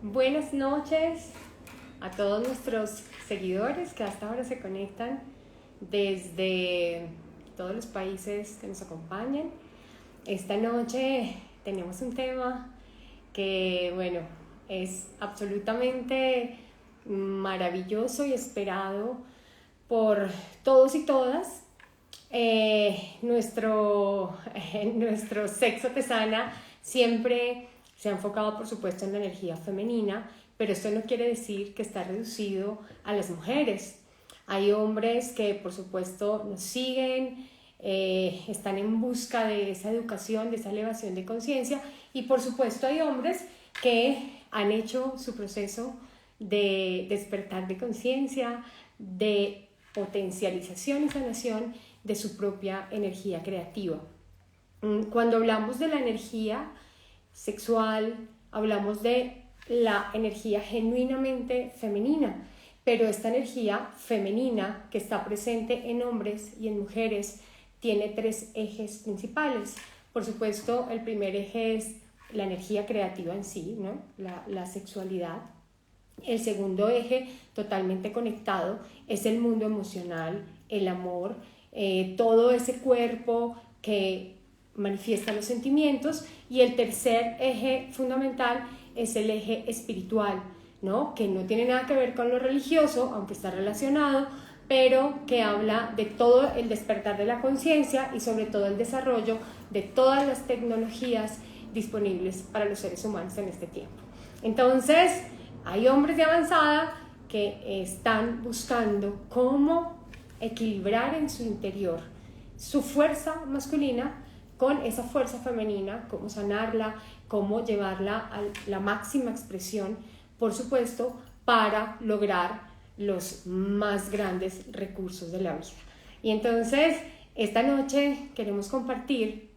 Buenas noches a todos nuestros seguidores que hasta ahora se conectan desde todos los países que nos acompañan. Esta noche tenemos un tema que, bueno, es absolutamente maravilloso y esperado por todos y todas. Nuestro sexo tesana siempre se ha enfocado, por supuesto, en la energía femenina, pero esto no quiere decir que está reducido a las mujeres. Hay hombres que, por supuesto, nos siguen, están en busca de esa educación, de esa elevación de conciencia, y por supuesto hay hombres que han hecho su proceso de despertar de conciencia, de potencialización y sanación de su propia energía creativa. Cuando hablamos de la energía sexual, hablamos de la energía genuinamente femenina, pero esta energía femenina que está presente en hombres y en mujeres tiene tres ejes principales. Por supuesto, el primer eje es la energía creativa en sí, ¿no? La sexualidad. El segundo eje, totalmente conectado, es el mundo emocional, el amor, todo ese cuerpo que manifiesta los sentimientos. Y el tercer eje fundamental es el eje espiritual, ¿no? Que no tiene nada que ver con lo religioso, aunque está relacionado, pero que habla de todo el despertar de la conciencia y sobre todo el desarrollo de todas las tecnologías disponibles para los seres humanos en este tiempo. Entonces, hay hombres de avanzada que están buscando cómo equilibrar en su interior su fuerza masculina con esa fuerza femenina, cómo sanarla, cómo llevarla a la máxima expresión, por supuesto, para lograr los más grandes recursos de la vida. Y entonces, esta noche queremos compartir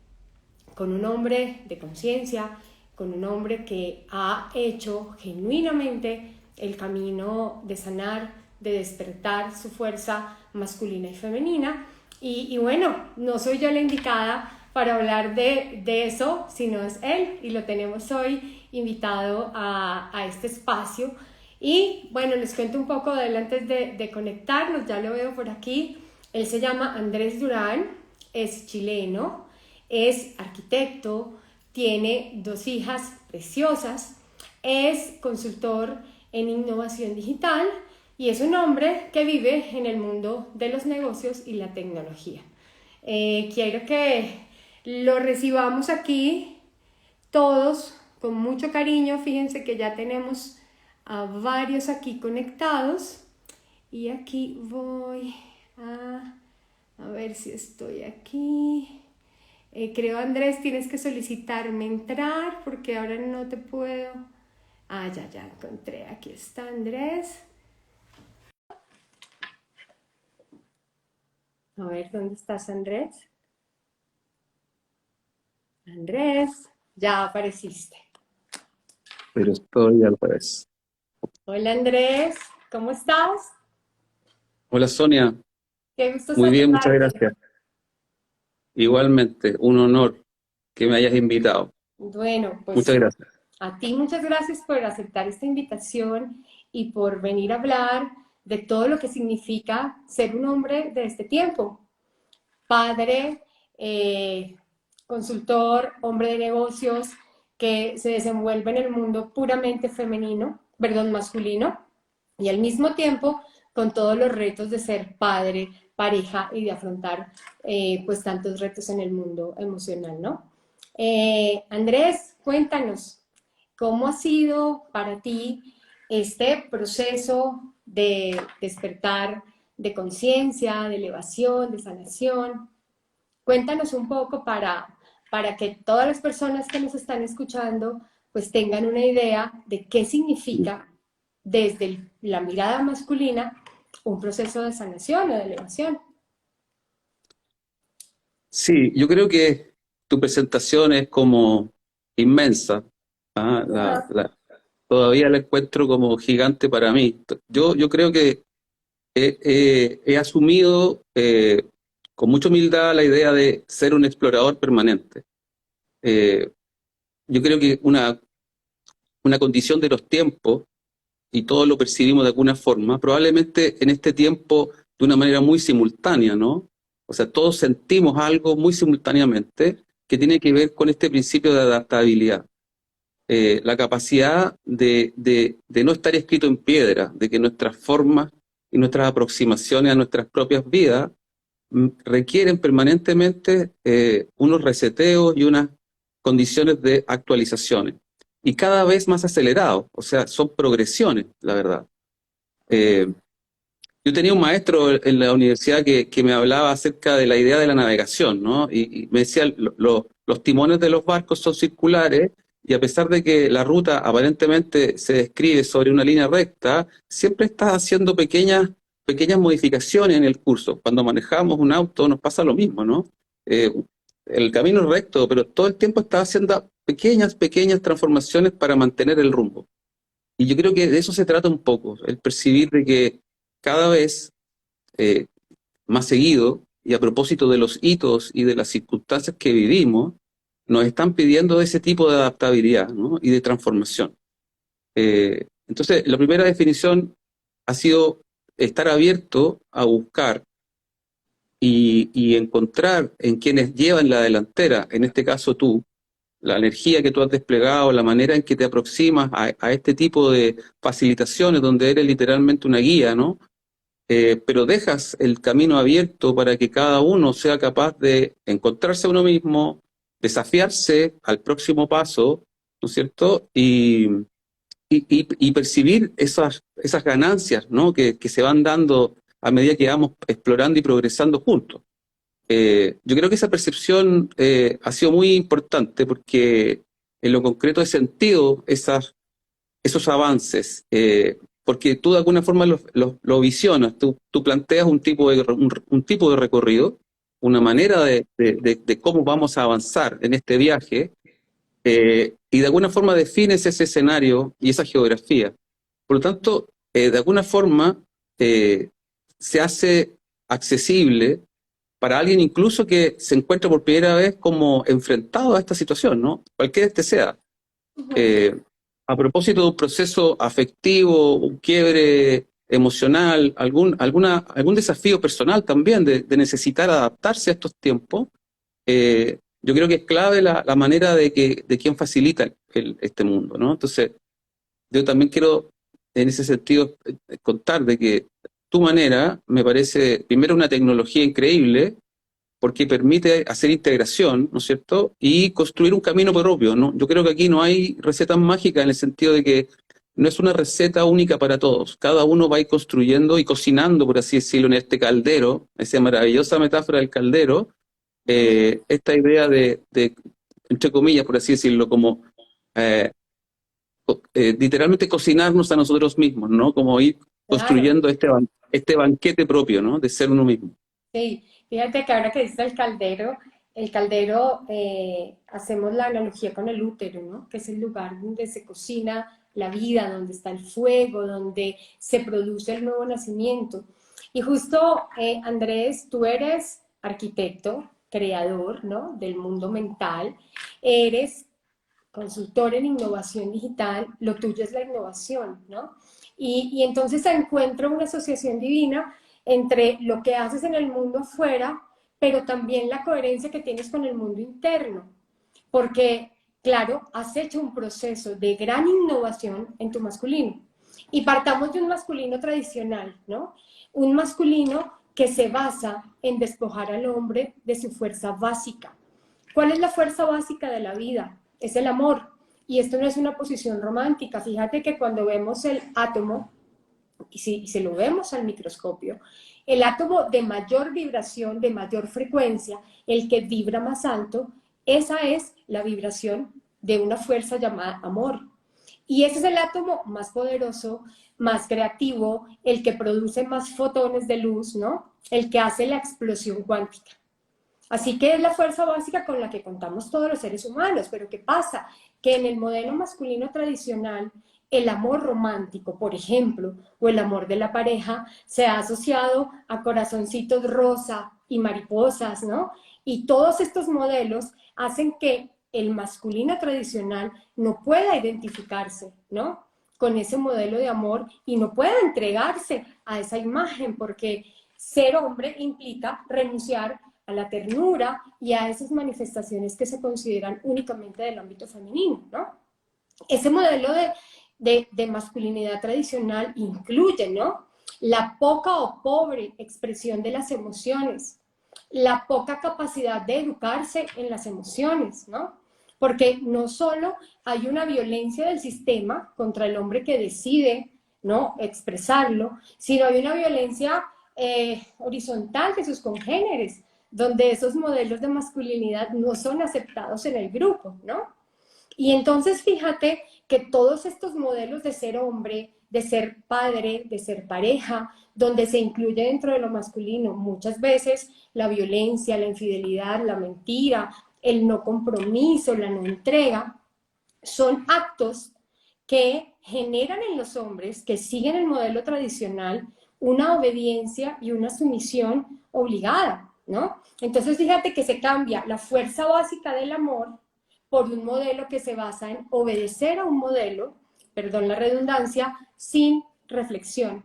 con un hombre de conciencia, con un hombre que ha hecho genuinamente el camino de sanar, de despertar su fuerza masculina y femenina. Y bueno, no soy yo la indicada para hablar de eso, sino es él, y lo tenemos hoy invitado a este espacio. Y bueno, les cuento un poco de él antes de conectarnos, ya lo veo por aquí. Él se llama Andrés Durán, es chileno, es arquitecto, tiene 2 hijas preciosas, es consultor en innovación digital y es un hombre que vive en el mundo de los negocios y la tecnología. Quiero que lo recibamos aquí todos con mucho cariño. Fíjense que ya tenemos a varios aquí conectados y aquí voy a ver si estoy aquí. Creo, Andrés, tienes que solicitarme entrar porque ahora no te puedo. Ya encontré. Aquí está Andrés. A ver, ¿dónde estás, Andrés? Andrés, ya apareciste. Pero estoy al revés. Hola, Andrés, ¿cómo estás? Hola Sonia, Qué gusto muy bien, muchas saludarte. gracias. Igualmente, un honor que me hayas invitado. Bueno, Muchas pues gracias. a ti muchas gracias por aceptar esta invitación y por venir a hablar de todo lo que significa ser un hombre de este tiempo. Padre, consultor, hombre de negocios, que se desenvuelve en el mundo puramente femenino, perdón, masculino, y al mismo tiempo con todos los retos de ser padre, pareja y de afrontar pues tantos retos en el mundo emocional, ¿no? Andrés, cuéntanos, ¿cómo ha sido para ti este proceso de despertar de conciencia, de elevación, de sanación? Cuéntanos un poco para que todas las personas que nos están escuchando pues tengan una idea de qué significa desde la mirada masculina un proceso de sanación o de elevación. Sí, yo creo que tu presentación es como inmensa. ¿Ah? Todavía la encuentro como gigante para mí. Yo creo que he asumido con mucha humildad la idea de ser un explorador permanente. Eh, yo creo que una condición de los tiempos y todos lo percibimos de alguna forma, probablemente en este tiempo de una manera muy simultánea, ¿no? O sea, todos sentimos algo muy simultáneamente que tiene que ver con este principio de adaptabilidad. La capacidad de no estar escrito en piedra, de que nuestras formas y nuestras aproximaciones a nuestras propias vidas requieren permanentemente unos reseteos y unas condiciones de actualizaciones. Y cada vez más acelerados, o sea, son progresiones, la verdad. Eh, yo tenía un maestro en la universidad que me hablaba acerca de la idea de la navegación, ¿no? Y me decía, los timones de los barcos son circulares y a pesar de que la ruta aparentemente se describe sobre una línea recta, siempre estás haciendo pequeñas modificaciones en el curso. Cuando manejamos un auto nos pasa lo mismo, ¿no? Eh, el camino es recto, pero todo el tiempo estás haciendo pequeñas transformaciones para mantener el rumbo. Y yo creo que de eso se trata un poco, el percibir de que cada vez eh, más seguido, y a propósito de los hitos y de las circunstancias que vivimos, nos están pidiendo ese tipo de adaptabilidad, ¿no? Y de transformación. Entonces, la primera definición ha sido estar abierto a buscar y encontrar en quienes llevan la delantera, en este caso tú, la energía que tú has desplegado, la manera en que te aproximas a este tipo de facilitaciones donde eres literalmente una guía, ¿no? Pero dejas el camino abierto para que cada uno sea capaz de encontrarse a uno mismo, desafiarse al próximo paso, ¿no es cierto? Y percibir esas ganancias, ¿no? Que se van dando a medida que vamos explorando y progresando juntos. Yo creo que esa percepción ha sido muy importante porque en lo concreto he sentido esos avances, porque tú de alguna forma lo visionas, tú planteas un tipo de recorrido, una manera de cómo vamos a avanzar en este viaje, y de alguna forma defines ese escenario y esa geografía. Por lo tanto, de alguna forma eh, se hace accesible para alguien incluso que se encuentra por primera vez como enfrentado a esta situación, ¿no? Cualquiera este sea. Ujú. Eh, a propósito de un proceso afectivo, un quiebre emocional, algún desafío personal también de necesitar adaptarse a estos tiempos, yo creo que es clave la manera de quien facilita este mundo, ¿no? Entonces, yo también quiero, en ese sentido, contar de que tu manera me parece, primero, una tecnología increíble, porque permite hacer integración, ¿no es cierto? Y construir un camino propio, ¿no? Yo creo que aquí no hay recetas mágicas en el sentido de que no es una receta única para todos. Cada uno va a ir construyendo y cocinando, por así decirlo, en este caldero, esa maravillosa metáfora del caldero, esta idea entre comillas, por así decirlo, como eh, literalmente cocinarnos a nosotros mismos, ¿no? Como ir Claro. construyendo este banquete propio, ¿no? De ser uno mismo. Sí, fíjate que ahora que dices el caldero, hacemos la analogía con el útero, ¿no? Que es el lugar donde se cocina la vida, donde está el fuego, donde se produce el nuevo nacimiento. Y justo, Andrés, tú eres arquitecto, creador, ¿no? Del mundo mental, eres consultor en innovación digital, lo tuyo es la innovación, ¿no? Y entonces encuentro una asociación divina entre lo que haces en el mundo afuera, pero también la coherencia que tienes con el mundo interno. Porque, claro, has hecho un proceso de gran innovación en tu masculino. Y partamos de un masculino tradicional, ¿no? Un masculino que se basa en despojar al hombre de su fuerza básica. ¿Cuál es la fuerza básica de la vida? Es el amor. Y esto no es una posición romántica. Fíjate que cuando vemos el átomo, y si lo vemos al microscopio, el átomo de mayor vibración, de mayor frecuencia, el que vibra más alto, esa es la vibración de una fuerza llamada amor. Y ese es el átomo más poderoso, más creativo, el que produce más fotones de luz, ¿no? El que hace la explosión cuántica. Así que es la fuerza básica con la que contamos todos los seres humanos. Pero ¿qué pasa? Que en el modelo masculino tradicional, el amor romántico, por ejemplo, o el amor de la pareja, se ha asociado a corazoncitos rosa y mariposas, ¿no? Y todos estos modelos hacen que el masculino tradicional no pueda identificarse, ¿no? Con ese modelo de amor y no pueda entregarse a esa imagen, porque ser hombre implica renunciar a la ternura y a esas manifestaciones que se consideran únicamente del ámbito femenino, ¿no? Ese modelo de masculinidad tradicional incluye, ¿no? La poca o pobre expresión de las emociones, la poca capacidad de educarse en las emociones, ¿no? Porque no solo hay una violencia del sistema contra el hombre que decide, ¿no?, expresarlo, sino hay una violencia horizontal de sus congéneres, donde esos modelos de masculinidad no son aceptados en el grupo, ¿no? Y entonces fíjate que todos estos modelos de ser hombre, de ser padre, de ser pareja, donde se incluye dentro de lo masculino muchas veces la violencia, la infidelidad, la mentira, el no compromiso, la no entrega, son actos que generan en los hombres que siguen el modelo tradicional una obediencia y una sumisión obligada, ¿no? Entonces fíjate que se cambia la fuerza básica del amor por un modelo que se basa en obedecer a un modelo, perdón la redundancia, sin reflexión,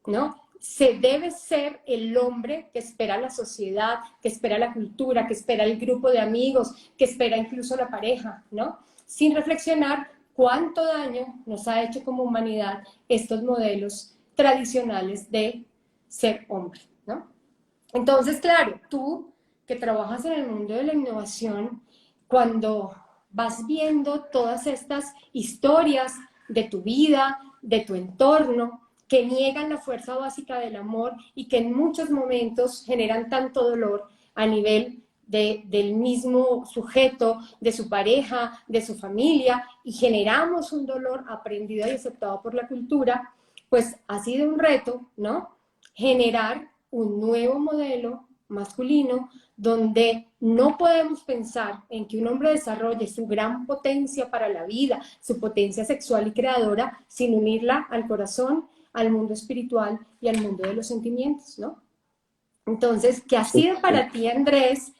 ¿no? Se debe ser el hombre que espera la sociedad, que espera la cultura, que espera el grupo de amigos, que espera incluso la pareja, ¿no? Sin reflexionar cuánto daño nos ha hecho como humanidad estos modelos tradicionales de ser hombre, ¿no? Entonces, claro, tú que trabajas en el mundo de la innovación, cuando vas viendo todas estas historias de tu vida, de tu entorno, que niegan la fuerza básica del amor y que en muchos momentos generan tanto dolor a nivel del mismo sujeto, de su pareja, de su familia, y generamos un dolor aprendido y aceptado por la cultura, pues ha sido un reto, ¿no? Generar un nuevo modelo masculino donde no podemos pensar en que un hombre desarrolle su gran potencia para la vida, su potencia sexual y creadora, sin unirla al corazón, al mundo espiritual y al mundo de los sentimientos, ¿no? Entonces, ¿qué ha sido para ti, Andrés,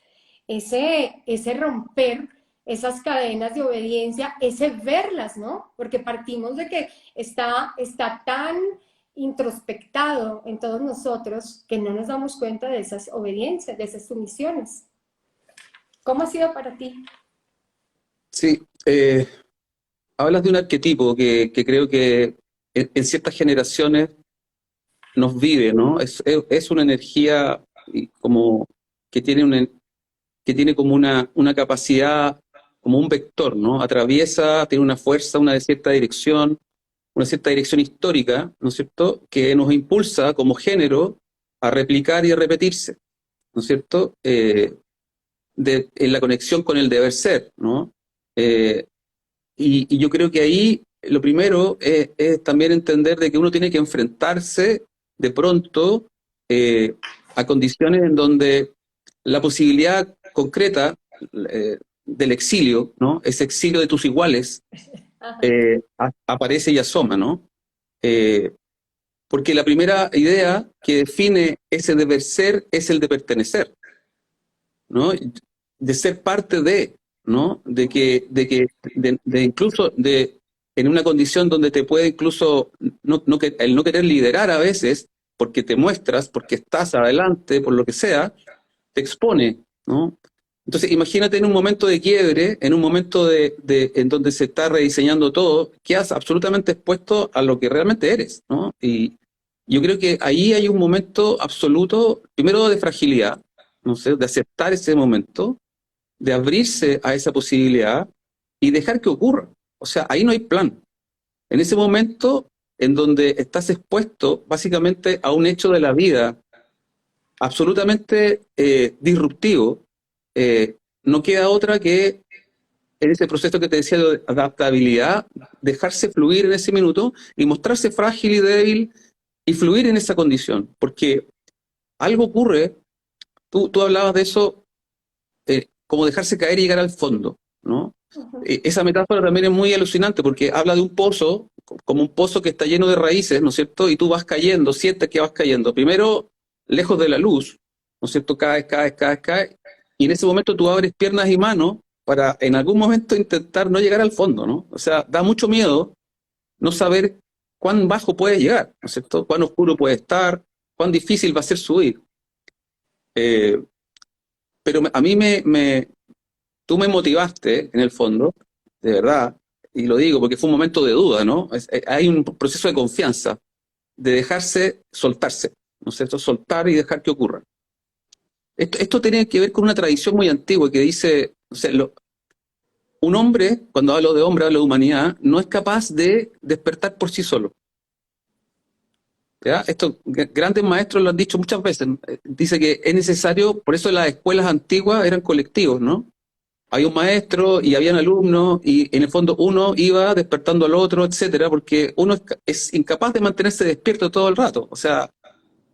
ese romper esas cadenas de obediencia, ese verlas, ¿no? Porque partimos de que está tan introspectado en todos nosotros que no nos damos cuenta de esas obediencias, de esas sumisiones. ¿Cómo ha sido para ti? Sí, hablas de un arquetipo que creo que en ciertas generaciones nos vive, ¿no? Es una energía como que tiene, que tiene como una capacidad, como un vector, ¿no? Atraviesa, tiene una fuerza, una cierta dirección histórica, ¿no es cierto?, que nos impulsa como género a replicar y a repetirse, ¿no es cierto?, en la conexión con el deber ser, ¿no? Y yo creo que ahí lo primero es también entender de que uno tiene que enfrentarse de pronto a condiciones en donde la posibilidad concreta del exilio, ¿no? Ese exilio de tus iguales, aparece y asoma, ¿no? Eh, Porque la primera idea que define ese deber ser es el de pertenecer, ¿no? De ser parte de, ¿no? De incluso en una condición donde te puede incluso el no querer liderar a veces, porque te muestras, porque estás adelante, por lo que sea, te expone, ¿no? Entonces, imagínate en un momento de quiebre, en un momento en donde se está rediseñando todo, quedas absolutamente expuesto a lo que realmente eres, ¿no? Y yo creo que ahí hay un momento absoluto, primero de fragilidad, no sé, de aceptar ese momento, de abrirse a esa posibilidad y dejar que ocurra. O sea, ahí no hay plan. En ese momento en donde estás expuesto básicamente a un hecho de la vida absolutamente disruptivo, no queda otra que en ese proceso que te decía de adaptabilidad, dejarse fluir en ese minuto y mostrarse frágil y débil y fluir en esa condición. Porque algo ocurre, tú hablabas de eso, como dejarse caer y llegar al fondo, ¿no? Esa metáfora también es muy alucinante porque habla de un pozo, como un pozo que está lleno de raíces, ¿no es cierto? Y tú vas cayendo, sientes que vas cayendo. Primero, lejos de la luz, ¿no es cierto? Caes, y en ese momento tú abres piernas y manos para en algún momento intentar no llegar al fondo, ¿no? O sea, da mucho miedo no saber cuán bajo puede llegar, ¿no es cierto? Cuán oscuro puede estar, cuán difícil va a ser subir. Eh, pero a mí tú me motivaste, en el fondo, de verdad, y lo digo porque fue un momento de duda, ¿no? Hay un proceso de confianza, de dejarse soltarse, ¿no es cierto? Soltar y dejar que ocurra. Esto tiene que ver con una tradición muy antigua que dice, o sea, un hombre, cuando hablo de hombre, hablo de humanidad, no es capaz de despertar por sí solo. ¿Ya? Esto, grandes maestros lo han dicho muchas veces. Dice que es necesario, por eso las escuelas antiguas eran colectivos, ¿no? Hay un maestro y habían alumnos y en el fondo uno iba despertando al otro, etcétera, porque uno es incapaz de mantenerse despierto todo el rato. O sea,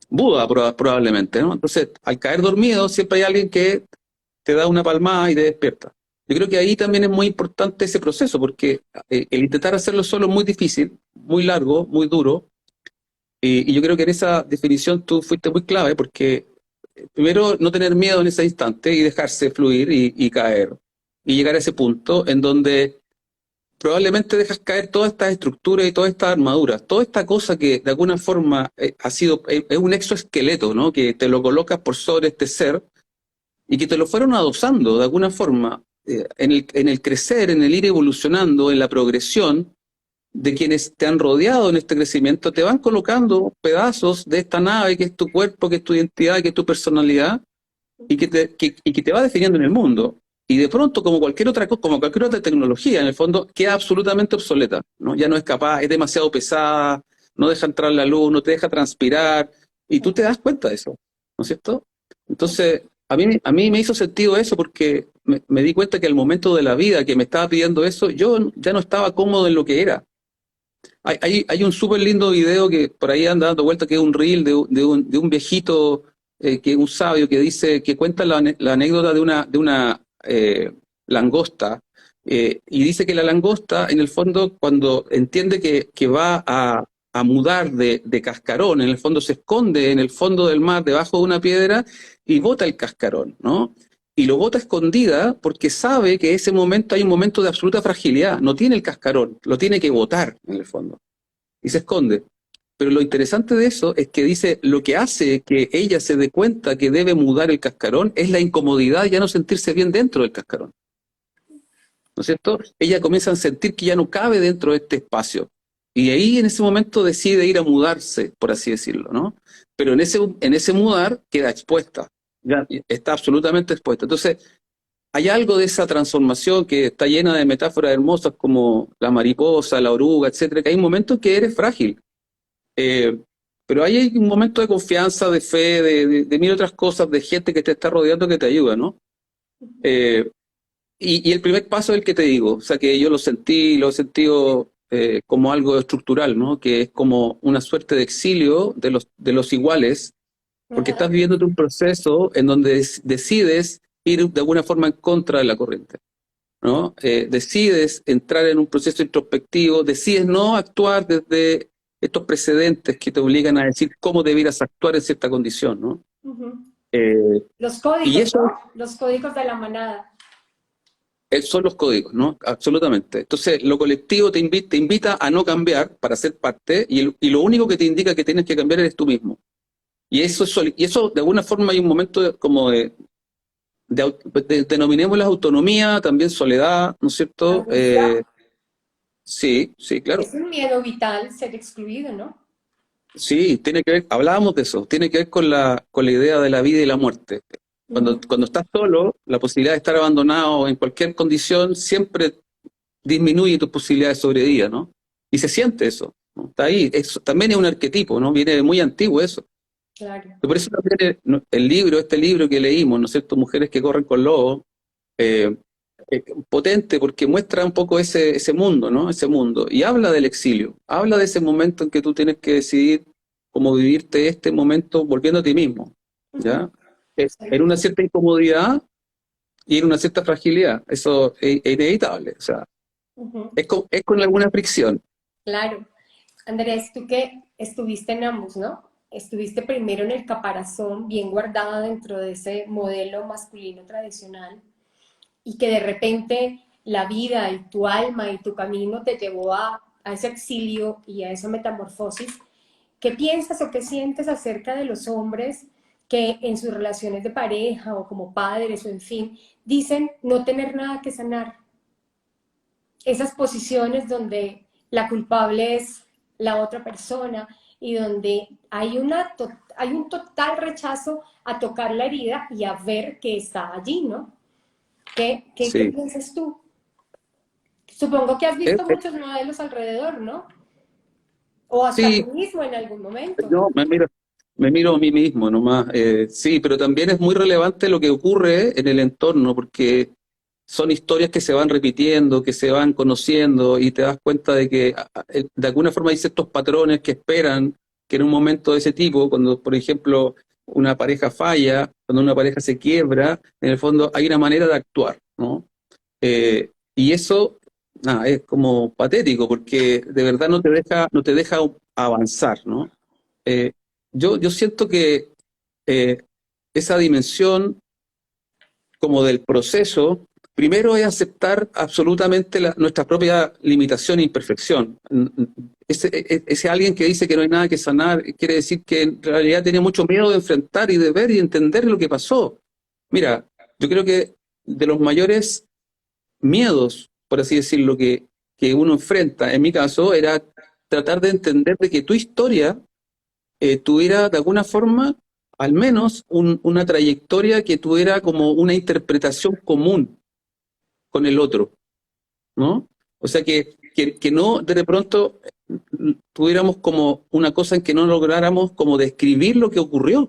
Buda probablemente, ¿no? Entonces, al caer dormido siempre hay alguien que te da una palmada y te despierta. Yo creo que ahí también es muy importante ese proceso, porque el intentar hacerlo solo es muy difícil, muy largo, muy duro, y yo creo que en esa definición tú fuiste muy clave, porque primero no tener miedo en ese instante y dejarse fluir y caer, y llegar a ese punto en donde probablemente dejas caer todas estas estructuras y todas estas armaduras, toda esta cosa que de alguna forma ha sido, es un exoesqueleto, ¿no? Que te lo colocas por sobre este ser y que te lo fueron adosando de alguna forma en el crecer, en el ir evolucionando, en la progresión de quienes te han rodeado en este crecimiento, te van colocando pedazos de esta nave que es tu cuerpo, que es tu identidad, que es tu personalidad y que te va definiendo en el mundo. Y de pronto, como cualquier otra cosa, como cualquier otra tecnología, en el fondo, queda absolutamente obsoleta, ¿no? Ya no es capaz, es demasiado pesada, no deja entrar la luz, no te deja transpirar, y tú te das cuenta de eso, ¿no es cierto? Entonces, a mí me hizo sentido eso porque me di cuenta que al momento de la vida que me estaba pidiendo eso, yo ya no estaba cómodo en lo que era. Hay un súper lindo video que por ahí anda dando vuelta, que es un reel de un viejito, que es un sabio, que dice, que cuenta la anécdota de una langosta, y dice que la langosta, en el fondo, cuando entiende que va a mudar de cascarón, en el fondo se esconde en el fondo del mar, debajo de una piedra, y bota el cascarón, ¿no? Y lo bota escondida porque sabe que ese momento hay un momento de absoluta fragilidad. No tiene el cascarón, lo tiene que botar en el fondo. Y se esconde. Pero lo interesante de eso es que dice, lo que hace que ella se dé cuenta que debe mudar el cascarón es la incomodidad, ya no sentirse bien dentro del cascarón. ¿No es cierto? Ella comienza a sentir que ya no cabe dentro de este espacio. Y ahí en ese momento decide ir a mudarse, por así decirlo, ¿no? Pero en ese mudar queda expuesta, ya está absolutamente expuesta. Entonces, hay algo de esa transformación que está llena de metáforas hermosas como la mariposa, la oruga, etcétera, que hay momentos que eres frágil. Eh, pero ahí hay un momento de confianza, de fe, de mil otras cosas, de gente que te está rodeando que te ayuda, ¿no? Eh, y el primer paso es el que te digo, o sea que yo lo he sentido como algo estructural, ¿no? Que es como una suerte de exilio de los iguales, porque estás viviendo un proceso en donde decides ir de alguna forma en contra de la corriente, ¿no? Decides entrar en un proceso introspectivo, decides no actuar desde estos precedentes que te obligan a decir cómo debieras actuar en cierta condición, ¿no? Eh, Los y códigos, eso ¿no? Los códigos de la manada. son los códigos, ¿no? Absolutamente. Entonces, lo colectivo te invita a no cambiar para ser parte y lo único que te indica que tienes que cambiar eres tú mismo. Y eso, y eso de alguna forma hay un momento como denominemos la autonomía, también soledad, ¿no es cierto? Angustia. Sí, sí, claro. Es un miedo vital ser excluido, ¿no? Sí, tiene que ver, hablábamos de eso, tiene que ver con la idea de la vida y la muerte. Ujú. Cuando estás solo, la posibilidad de estar abandonado en cualquier condición siempre disminuye tus posibilidades de sobrevivir, ¿no? Y se siente eso, ¿no? Está ahí, eso también es un arquetipo, ¿no? Viene de muy antiguo eso. Claro. Y por eso también el libro, este libro que leímos, ¿no es cierto? Mujeres que corren con lobos, eh, potente porque muestra un poco ese mundo, ¿no? Ese mundo. Y habla del exilio, habla de ese momento en que tú tienes que decidir cómo vivirte este momento volviendo a ti mismo, Ujú. ¿ya? En una cierta incomodidad y en una cierta fragilidad. Eso es inevitable, o sea, Ujú. es con alguna fricción. Claro. Andrés, tú que estuviste en ambos, ¿no? Estuviste primero en el caparazón, bien guardada dentro de ese modelo masculino tradicional, y que de repente la vida y tu alma y tu camino te llevó a ese exilio y a esa metamorfosis, ¿qué piensas o qué sientes acerca de los hombres que en sus relaciones de pareja o como padres o en fin, dicen no tener nada que sanar? Esas posiciones donde la culpable es la otra persona y donde hay un total rechazo a tocar la herida y a ver que está allí, ¿no? ¿Qué Sí. piensas tú? Supongo que has Es- visto es- muchos modelos alrededor, ¿no? O hasta tú sí, mismo en algún momento. no, me miro a mí mismo nomás. Sí, pero también es muy relevante lo que ocurre en el entorno, porque son historias que se van repitiendo, que se van conociendo y te das cuenta de que de alguna forma hay ciertos patrones que esperan que en un momento de ese tipo, cuando por ejemplo una pareja falla, cuando una pareja se quiebra, en el fondo hay una manera de actuar, ¿no? Y eso, nada, es como patético porque de verdad no te deja avanzar, ¿no? Eh, yo siento que eh, esa dimensión como del proceso, primero es aceptar absolutamente nuestra propia limitación e imperfección. Ese alguien que dice que no hay nada que sanar, quiere decir que en realidad tiene mucho miedo de enfrentar y de ver y entender lo que pasó. Mira, yo creo que de los mayores miedos, por así decirlo, que uno enfrenta, en mi caso, era tratar de entender de que tu historia tuviera de alguna forma al menos una trayectoria que tuviera como una interpretación común con el otro, ¿no? O sea, que no de pronto tuviéramos como una cosa en que no lográramos como describir lo que ocurrió,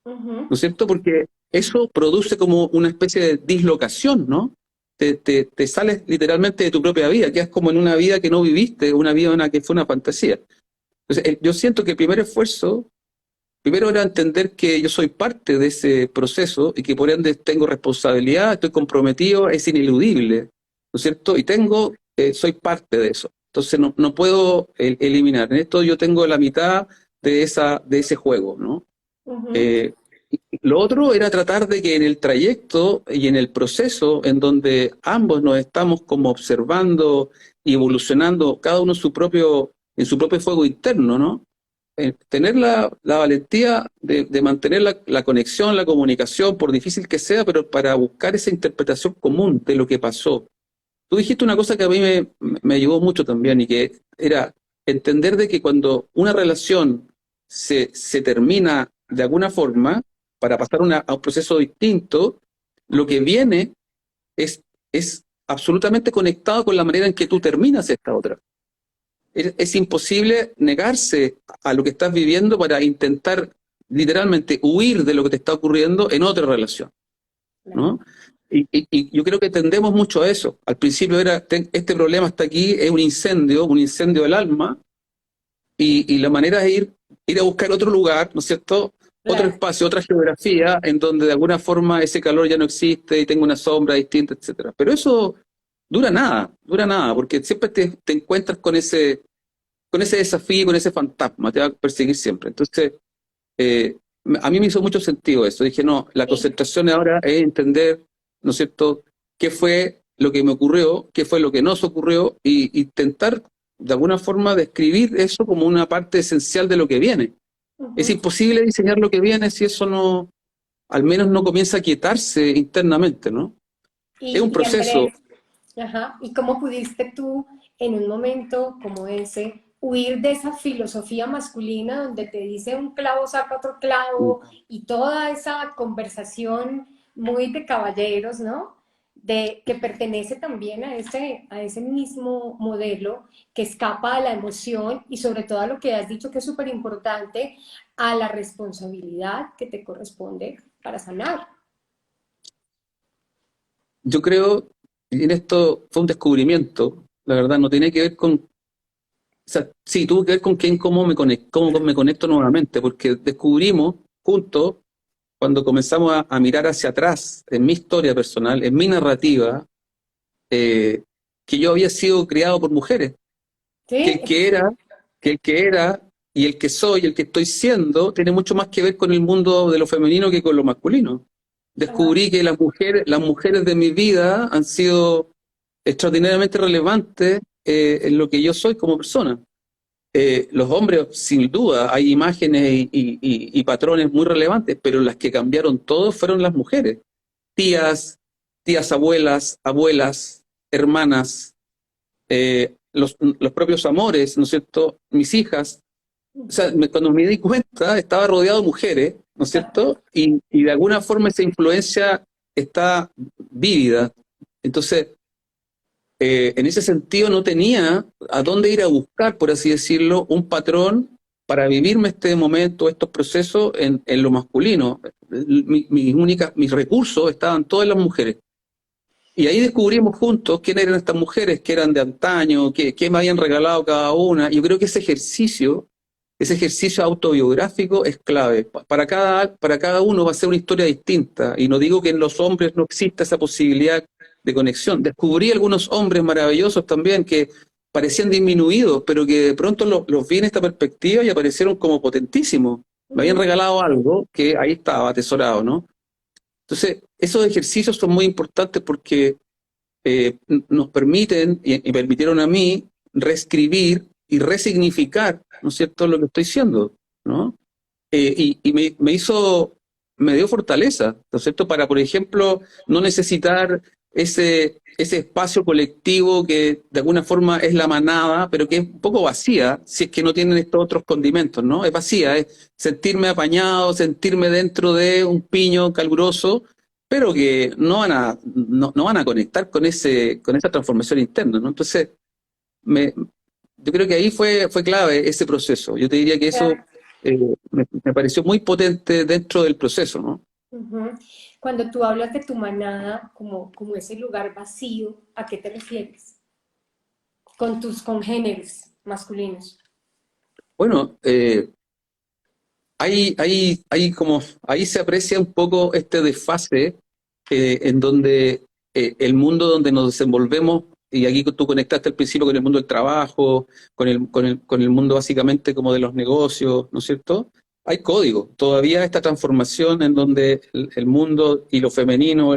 Ujú, ¿no es cierto? Porque eso produce como una especie de dislocación, ¿no? Te sales literalmente de tu propia vida, quedas como en una vida que no viviste, una vida en la que fue una fantasía. Entonces, yo siento que el primer esfuerzo, primero era entender que yo soy parte de ese proceso y que por ende tengo responsabilidad, estoy comprometido, es ineludible, ¿no es cierto? Y soy parte de eso. Entonces no puedo eliminar. En esto yo tengo la mitad de ese juego, ¿no? ujú, Eh, lo otro era tratar de que en el trayecto y en el proceso en donde ambos nos estamos como observando y evolucionando, cada uno en su propio fuego interno, ¿no? Tener la valentía de mantener la conexión, la comunicación, por difícil que sea, pero para buscar esa interpretación común de lo que pasó. Tú dijiste una cosa que a mí me ayudó mucho también y que era entender de que cuando una relación se termina de alguna forma para pasar a un proceso distinto, lo que viene es absolutamente conectado con la manera en que tú terminas esta otra. Es imposible negarse a lo que estás viviendo para intentar literalmente huir de lo que te está ocurriendo en otra relación, claro. ¿no? Y yo creo que tendemos mucho a eso. Al principio era, este problema está aquí, es un incendio del alma, y la manera es ir a buscar otro lugar, ¿no es cierto? Otro Claro. espacio, otra geografía, en donde de alguna forma ese calor ya no existe y tengo una sombra distinta, etcétera. Pero eso dura nada, porque siempre te encuentras con ese desafío, con ese fantasma, te va a perseguir siempre. Entonces, eh, a mí me hizo mucho sentido eso. Dije, no, la Sí. concentración ahora es entender, ¿no es cierto?, qué fue lo que me ocurrió, qué fue lo que nos ocurrió, y intentar, de alguna forma, describir eso como una parte esencial de lo que viene. Es Ujú. imposible diseñar lo que viene si eso no, al menos no comienza a quietarse internamente, ¿no? Es un Y proceso. Andrés, ajá, ¿y cómo pudiste tú en un momento como ese huir de esa filosofía masculina donde te dice un clavo saca otro clavo y toda esa conversación muy de caballeros, ¿no? De, que pertenece también a ese mismo modelo que escapa a la emoción y sobre todo a lo que has dicho que es súper importante, a la responsabilidad que te corresponde para sanar. Yo creo, y en esto fue un descubrimiento, la verdad, no tiene que ver con. O sea, sí, tuvo que ver con cómo me conecto nuevamente, porque descubrimos juntos, cuando comenzamos a mirar hacia atrás, en mi historia personal, en mi narrativa, eh, que yo había sido criado por mujeres, que ¿Sí? el que era, que el que era y el que soy, el que estoy siendo, tiene mucho más que ver con el mundo de lo femenino que con lo masculino. Ajá. descubrí que las mujeres de mi vida han sido extraordinariamente relevantes en lo que yo soy como persona. Los hombres, sin duda, hay imágenes y patrones muy relevantes, pero las que cambiaron todo fueron las mujeres. Tías, tías abuelas, abuelas, hermanas, los propios amores, ¿no es cierto? Mis hijas. O sea, cuando me di cuenta, estaba rodeado de mujeres, ¿no es cierto? Y de alguna forma esa influencia está vívida. Entonces, en ese sentido no tenía a dónde ir a buscar, por así decirlo, un patrón para vivirme este momento, estos procesos en lo masculino. Mis recursos estaban todas las mujeres. Y ahí descubrimos juntos quiénes eran estas mujeres, que eran de antaño, qué me habían regalado cada una. Yo creo que ese ejercicio autobiográfico es clave. Para cada uno va a ser una historia distinta. Y no digo que en los hombres no exista esa posibilidad de conexión. Descubrí algunos hombres maravillosos también que parecían disminuidos, pero que de pronto los vi en esta perspectiva y aparecieron como potentísimos. Me habían Ujú. regalado algo que ahí estaba atesorado, ¿no? Entonces, esos ejercicios son muy importantes porque nos permiten y permitieron a mí reescribir y resignificar, ¿no es cierto?, lo que estoy siendo, ¿no? Me dio fortaleza, ¿no es cierto?, para, por ejemplo, no necesitar ese espacio colectivo que de alguna forma es la manada, pero que es un poco vacía, si es que no tienen estos otros condimentos, ¿no? Es vacía, es sentirme apañado, sentirme dentro de un piño caluroso, pero que no van a conectar con esa transformación interna, ¿no? Entonces, me, yo creo que ahí fue clave ese proceso. Yo te diría que eso Ya. me pareció muy potente dentro del proceso, ¿no? Ujú. Cuando tú hablas de tu manada como ese lugar vacío, ¿a qué te refieres? Con tus congéneres masculinos. Bueno, ahí se aprecia un poco este desfase en donde el mundo donde nos desenvolvemos, y aquí tú conectaste al principio con el mundo del trabajo, con el mundo básicamente como de los negocios, ¿no es cierto? Hay código, todavía esta transformación en donde el mundo y lo femenino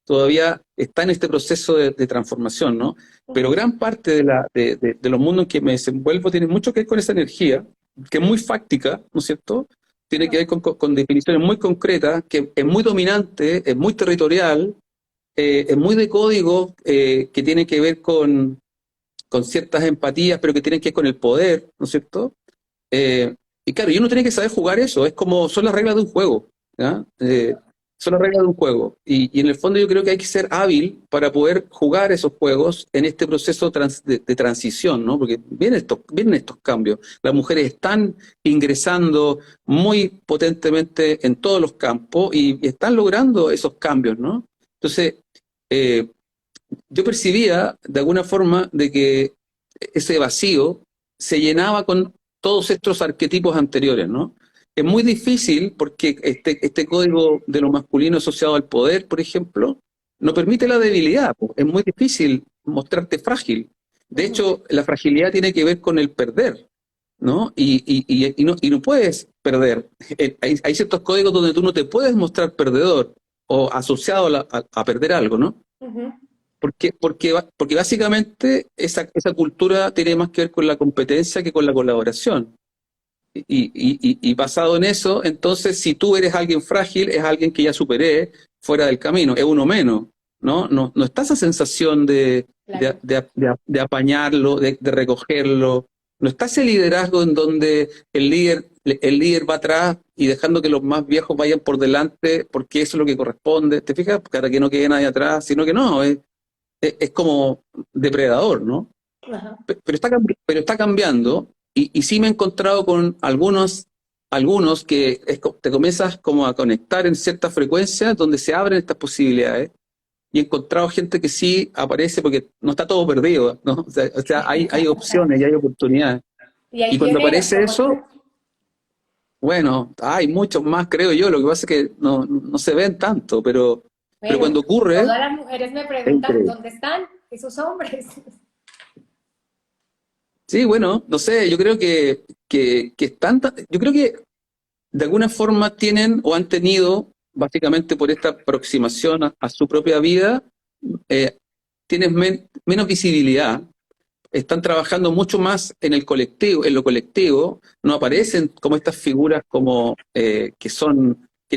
todavía está en este proceso de transformación, ¿no? Pero Ujú. gran parte de los mundos en que me desenvuelvo tiene mucho que ver con esa energía, que es muy fáctica, ¿no es cierto? Tiene que ver con definiciones muy concretas, que es muy dominante, es muy territorial, es muy de código, que tiene que ver con ciertas empatías, pero que tienen que ver con el poder, ¿no es cierto? Eh, y claro, y uno tiene que saber jugar eso, es como, son las reglas de un juego, ¿ya? Son las reglas de un juego. Y en el fondo yo creo que hay que ser hábil para poder jugar esos juegos en este proceso de transición, ¿no? Porque vienen estos cambios. Las mujeres están ingresando muy potentemente en todos los campos y están logrando esos cambios, ¿no? Entonces, eh, yo percibía de alguna forma de que ese vacío se llenaba con todos estos arquetipos anteriores, ¿no? Es muy difícil porque este código de lo masculino asociado al poder, por ejemplo, no permite la debilidad, po. Es muy difícil mostrarte frágil. De Ujú. hecho, la fragilidad tiene que ver con el perder, ¿no? Y no puedes perder. Hay ciertos códigos donde tú no te puedes mostrar perdedor o asociado a perder algo, ¿no? Ujú. Porque básicamente esa cultura tiene más que ver con la competencia que con la colaboración. Y basado en eso, entonces si tú eres alguien frágil, es alguien que ya superé fuera del camino, es uno menos, ¿no? No está esa sensación Claro. de apañarlo, de recogerlo. No está ese liderazgo en donde el líder va atrás y dejando que los más viejos vayan por delante porque eso es lo que corresponde. ¿Te fijas? Para que no quede nadie atrás, sino que no, es como depredador, ¿no? Ajá. Pero está cambiando y sí me he encontrado con algunos que te comienzas como a conectar en ciertas frecuencias donde se abren estas posibilidades y he encontrado gente que sí aparece porque no está todo perdido, ¿no? O sea, hay opciones y hay oportunidades. Y Y hay cuando pioneros aparece como tú. eso, bueno, hay muchos más, creo yo, lo que pasa es que no se ven tanto, pero Bueno, cuando ocurre, todas las mujeres me es preguntan, increíble. ¿dónde están esos hombres? Sí, bueno, no sé, yo creo que están, yo creo que de alguna forma tienen o han tenido básicamente por esta aproximación a su propia vida, tienes menos visibilidad, están trabajando mucho más en el colectivo, en lo colectivo, no aparecen como estas figuras como que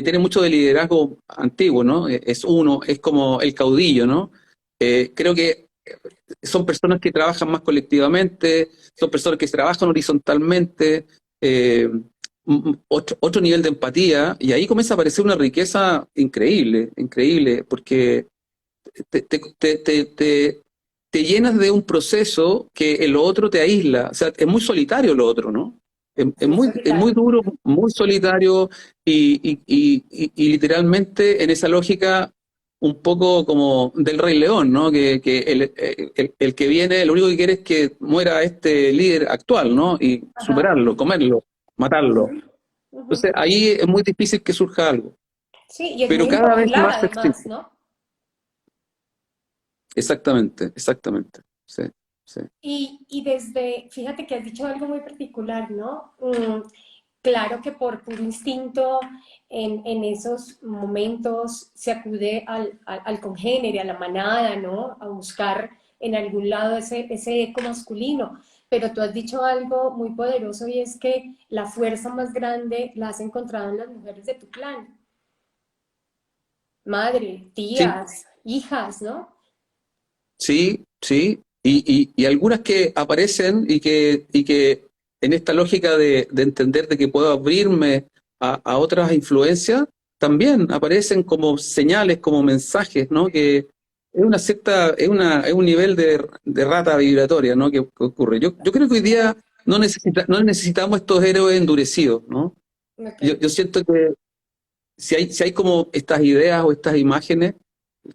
tienen mucho de liderazgo antiguo, ¿no? Es uno, es como el caudillo, ¿no? Creo que son personas que trabajan más colectivamente, son personas que trabajan horizontalmente, otro nivel de empatía, y ahí comienza a aparecer una riqueza increíble, increíble, porque te, te, te, te, te- te llenas de un proceso que el otro te aísla. O sea, es muy solitario lo otro, ¿no? muy Es muy solitario. duro, muy solitario y literalmente en esa lógica un poco como del Rey León, ¿no? Que el que viene, lo único que quiere es que muera este líder actual, ¿no? Y Ajá. superarlo, comerlo, matarlo. Ujú, ujú. Entonces ahí es muy difícil que surja algo, Sí, y es pero muy cada vez impopular más se extiende. además, ¿no? Exactamente, exactamente. Sí, sí. Y desde, fíjate que has dicho algo muy particular, ¿no? Claro que por puro instinto en esos momentos se acude al congénere, a la manada, ¿no? A buscar en algún lado ese eco masculino. Pero tú has dicho algo muy poderoso y es que la fuerza más grande la has encontrado en las mujeres de tu clan. Madre, Sí, tías, hijas, ¿no? sí, sí. Y algunas que aparecen y que en esta lógica de entender de que puedo abrirme a otras influencias, también aparecen como señales, como mensajes, ¿no? Que es una cierta, es un nivel de rata vibratoria, ¿no? Que ocurre. Yo creo que hoy día no necesitamos estos héroes endurecidos, ¿no? Ok. Yo siento que si hay como estas ideas o estas imágenes,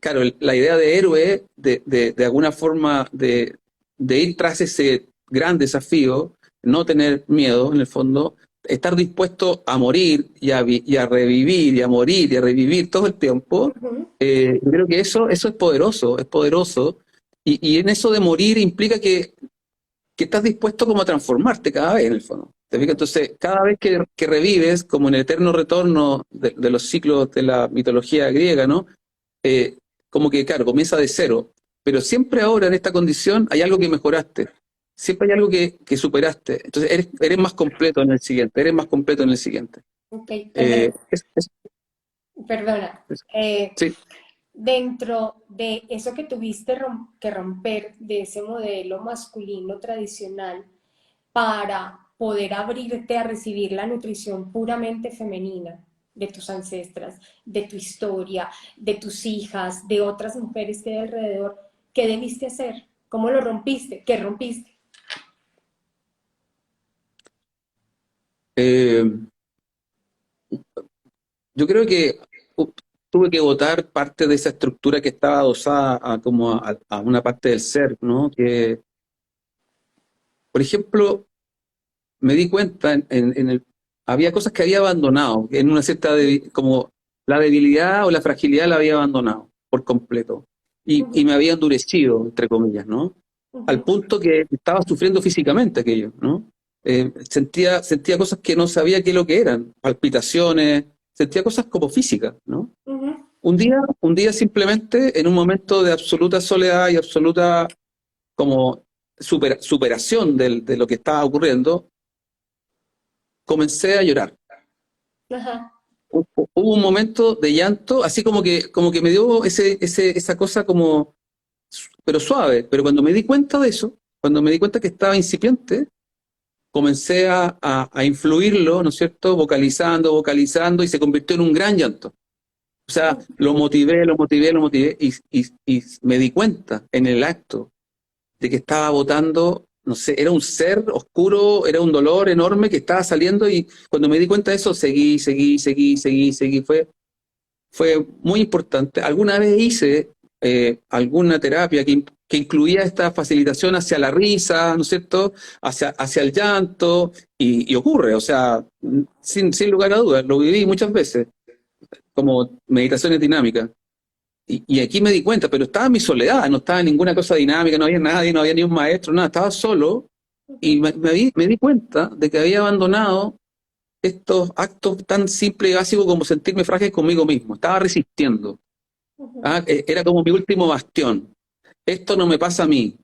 claro, la idea de héroe, de alguna forma de ir tras ese gran desafío, no tener miedo en el fondo, estar dispuesto a morir y a revivir y a morir y a revivir todo el tiempo, Ujú. yo creo que eso es poderoso, es poderoso. Y en eso de morir implica que estás dispuesto como a transformarte cada vez en el fondo. ¿Te fijas? Entonces, cada vez que revives, como en el eterno retorno de los ciclos de la mitología griega, ¿no? Como que, claro, comienza de cero, pero siempre ahora en esta condición hay algo que mejoraste, siempre hay algo que superaste, entonces eres más completo en el siguiente, eres más completo en el siguiente. Ok, Eh, Andrés, es- es- perdona. es- Eh, sí. Dentro de eso que tuviste que romper de ese modelo masculino tradicional para poder abrirte a recibir la nutrición puramente femenina de tus ancestras, de tu historia, de tus hijas, de otras mujeres que hay alrededor, ¿qué debiste hacer? ¿Cómo lo rompiste? ¿Qué rompiste? Eh, yo creo que tuve que votar parte de esa estructura que estaba adosada a una parte del ser, ¿no? Que, por ejemplo, me di cuenta había cosas que había abandonado, en una cierta, como la debilidad o la fragilidad la había abandonado por completo. Y Ujú, me había endurecido, entre comillas, ¿no? Al ujú, punto que estaba sufriendo físicamente aquello, ¿no? Sentía cosas que no sabía qué es lo que eran, palpitaciones, sentía cosas como físicas, ¿no? ujú, Un día simplemente, en un momento de absoluta soledad y absoluta como superación de lo que estaba ocurriendo, comencé a llorar. ajá, Hubo un momento de llanto, así como que me dio esa cosa como, pero suave, pero cuando me di cuenta de eso, cuando me di cuenta que estaba incipiente, comencé a influirlo, ¿no es cierto? Vocalizando, vocalizando, y se convirtió en un gran llanto. O sea, lo motivé, lo motivé, lo motivé, y me di cuenta en el acto de que estaba botando, no sé, era un ser oscuro, era un dolor enorme que estaba saliendo, y cuando me di cuenta de eso, seguí, seguí, seguí, seguí, seguí. Fue muy importante. Alguna vez hice alguna terapia que incluía esta facilitación hacia la risa, ¿no es cierto? Hacia el llanto, y ocurre, o sea, sin lugar a dudas, lo viví muchas veces, como meditaciones dinámicas. Y aquí me di cuenta, pero estaba en mi soledad, no estaba en ninguna cosa dinámica, no había nadie, no había ni un maestro, nada, estaba solo, y ujú. me di cuenta de que había abandonado estos actos tan simples y básicos como sentirme frágil conmigo mismo. Estaba resistiendo. Ujú, Era como mi último bastión. Esto no me pasa a mí,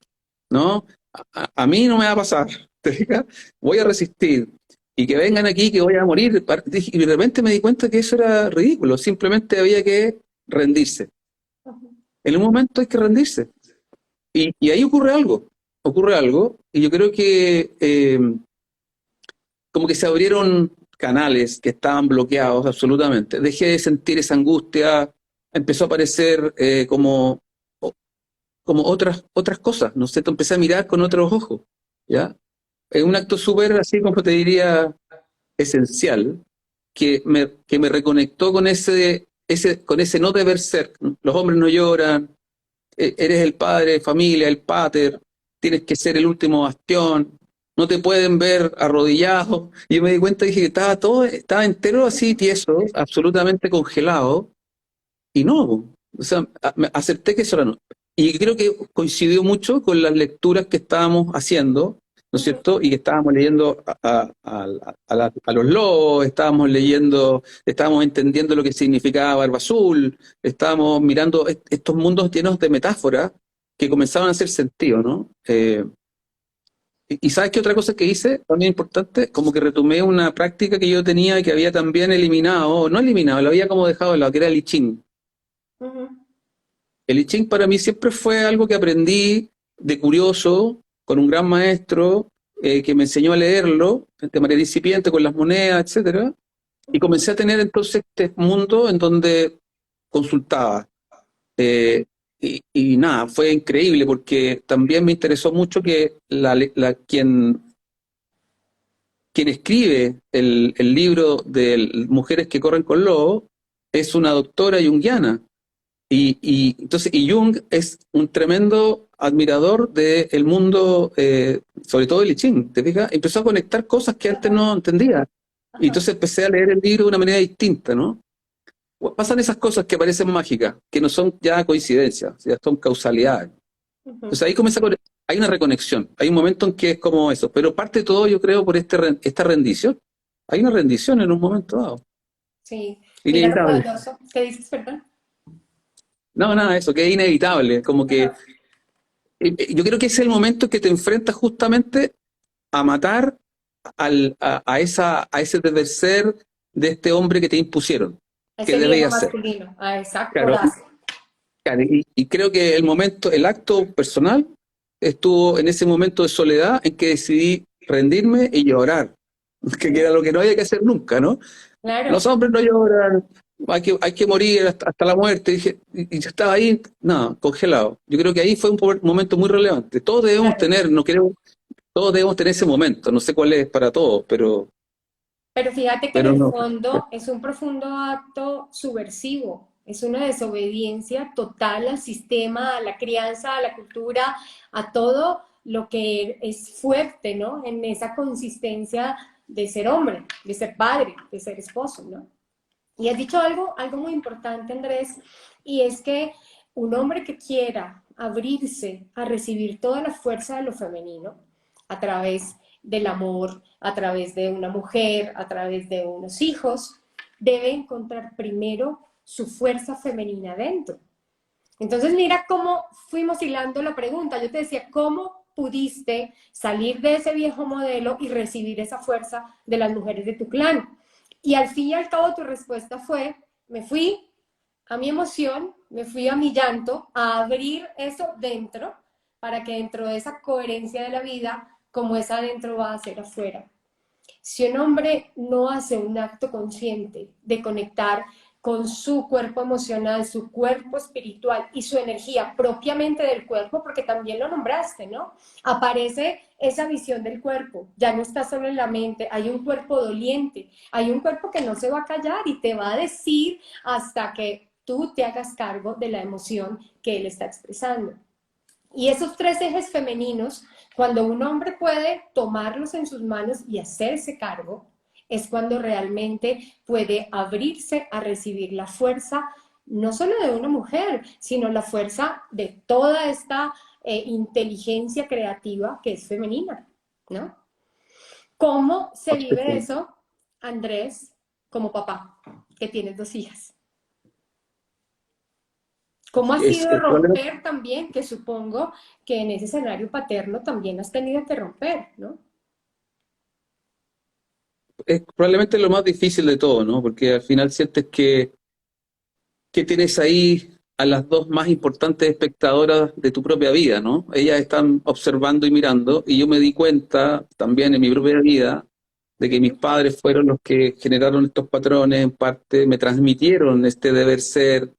¿no? A mí no me va a pasar, ¿te fijas? Voy a resistir. Y que vengan aquí, que voy a morir. Y de repente me di cuenta que eso era ridículo. Simplemente había que rendirse. ujú. En un momento hay que rendirse. Y ahí ocurre algo, y yo creo que como que se abrieron canales que estaban bloqueados absolutamente. Dejé de sentir esa angustia, empezó a aparecer como otras cosas, ¿no sé? Te empecé a mirar con otros ojos, ¿ya? Es un acto súper, así como te diría, esencial, que me reconectó con con ese no deber ser. ¿No? Los hombres no lloran, eres el padre de familia, el pater, tienes que ser el último bastión, no te pueden ver arrodillado. Y yo me di cuenta y dije que estaba entero así tieso, absolutamente congelado, y no, o sea, acepté que eso era no. Y creo que coincidió mucho con las lecturas que estábamos haciendo, ¿no es Ujú. cierto? Y que estábamos leyendo a los lobos, estábamos entendiendo lo que significaba Barba Azul, estábamos mirando estos mundos llenos de metáforas que comenzaban a hacer sentido, ¿no? Y ¿sabes qué otra cosa que hice? También importante, como que retomé una práctica que yo tenía y que había también eliminado, no eliminado, lo había como dejado de lado, que era el I Ching. Ujú. El I Ching para mí siempre fue algo que aprendí de curioso, con un gran maestro que me enseñó a leerlo de manera incipiente, con las monedas, etcétera. Y comencé a tener entonces este mundo en donde consultaba. Eh, y nada, fue increíble porque también me interesó mucho que quien escribe el libro de Mujeres que corren con lobos es una doctora junguiana. Y Jung es un tremendo admirador del mundo, sobre todo el I Ching, ¿te fijas? Empezó a conectar cosas que antes Ajá, no entendía. Y ajá. entonces empecé a leer el libro de una manera distinta, ¿no? Pasan esas cosas que parecen mágicas, que no son ya coincidencias, ya son causalidades. Ujú. Entonces ahí hay una reconexión, hay un momento en que es como eso, pero parte todo, yo creo, por esta rendición. Hay una rendición en un momento dado, Sí, mira lo inevitable. poderoso. ¿Qué dices, perdón? No, nada, eso, que es inevitable, como que Ajá. yo creo que ese es el momento en que te enfrentas justamente a matar a ese deber ser de este hombre que te impusieron, que Ese viejo debía ser. masculino, a esa Claro, coraza. claro, y creo que el acto personal estuvo en ese momento de soledad en que decidí rendirme y llorar, que era lo que no había que hacer nunca, ¿no? Los Claro, hombres no lloran, hay que morir hasta la muerte. Y yo estaba ahí, no, congelado. Yo creo que ahí fue un momento muy relevante. Todos debemos claro. tener, no creo, todos debemos tener ese momento. No sé cuál es para todos, Pero fíjate que en pero el no. fondo es un profundo acto subversivo, es una desobediencia total al sistema, a la crianza, a la cultura, a todo lo que es fuerte, ¿no? En esa consistencia de ser hombre, de ser padre, de ser esposo, ¿no? Y has dicho algo muy importante, Andrés, y es que un hombre que quiera abrirse a recibir toda la fuerza de lo femenino a través del amor, a través de una mujer, a través de unos hijos, debe encontrar primero su fuerza femenina dentro. Entonces mira cómo fuimos hilando la pregunta. Yo te decía, ¿cómo pudiste salir de ese viejo modelo y recibir esa fuerza de las mujeres de tu clan? Y al fin y al cabo tu respuesta fue, me fui a mi emoción, me fui a mi llanto, a abrir eso dentro, para que dentro de esa coherencia de la vida, como es adentro, va a ser afuera. Si un hombre no hace un acto consciente de conectar con su cuerpo emocional, su cuerpo espiritual y su energía propiamente del cuerpo, porque también lo nombraste, ¿no? Aparece esa visión del cuerpo, ya no está solo en la mente, hay un cuerpo doliente, hay un cuerpo que no se va a callar y te va a decir hasta que tú te hagas cargo de la emoción que él está expresando. Y esos tres ejes femeninos, cuando un hombre puede tomarlos en sus manos y hacerse cargo, es cuando realmente puede abrirse a recibir la fuerza, no solo de una mujer, sino la fuerza de toda esta inteligencia creativa que es femenina, ¿no? ¿Cómo se vive Perfecto. eso? Andrés, como papá, que tienes 2 hijas? ¿Cómo ha Es, sido es probable- romper también? Que supongo que en ese escenario paterno también has tenido que romper, ¿no? es probablemente lo más difícil de todo, ¿no? Porque al final sientes que tienes ahí a las dos más importantes espectadoras de tu propia vida, ¿no? Ellas están observando y mirando, y yo me di cuenta también en mi propia vida de que mis padres fueron los que generaron estos patrones, en parte me transmitieron este deber ser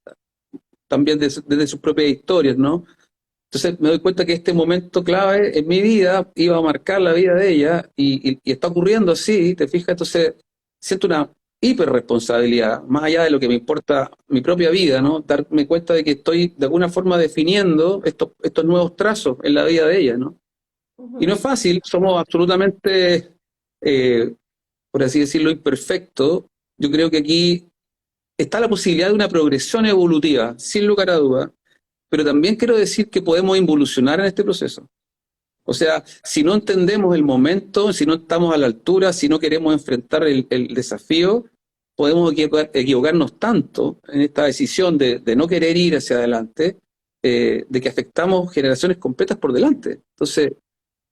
también desde sus propias historias, ¿no? Entonces me doy cuenta que este momento clave en mi vida iba a marcar la vida de ella y está ocurriendo así, ¿te fijas? Entonces siento una hiperresponsabilidad, más allá de lo que me importa mi propia vida, ¿no? Darme cuenta de que estoy de alguna forma definiendo estos nuevos trazos en la vida de ella, ¿no? Y no es Ujú. fácil, somos absolutamente, eh, por así decirlo, imperfectos. Yo creo que aquí está la posibilidad de una progresión evolutiva, sin lugar a dudas, pero también quiero decir que podemos involucionar en este proceso. O sea, si no entendemos el momento, si no estamos a la altura, si no queremos enfrentar el desafío, podemos equivocarnos tanto en esta decisión de no querer ir hacia adelante, de que afectamos generaciones completas por delante. Entonces,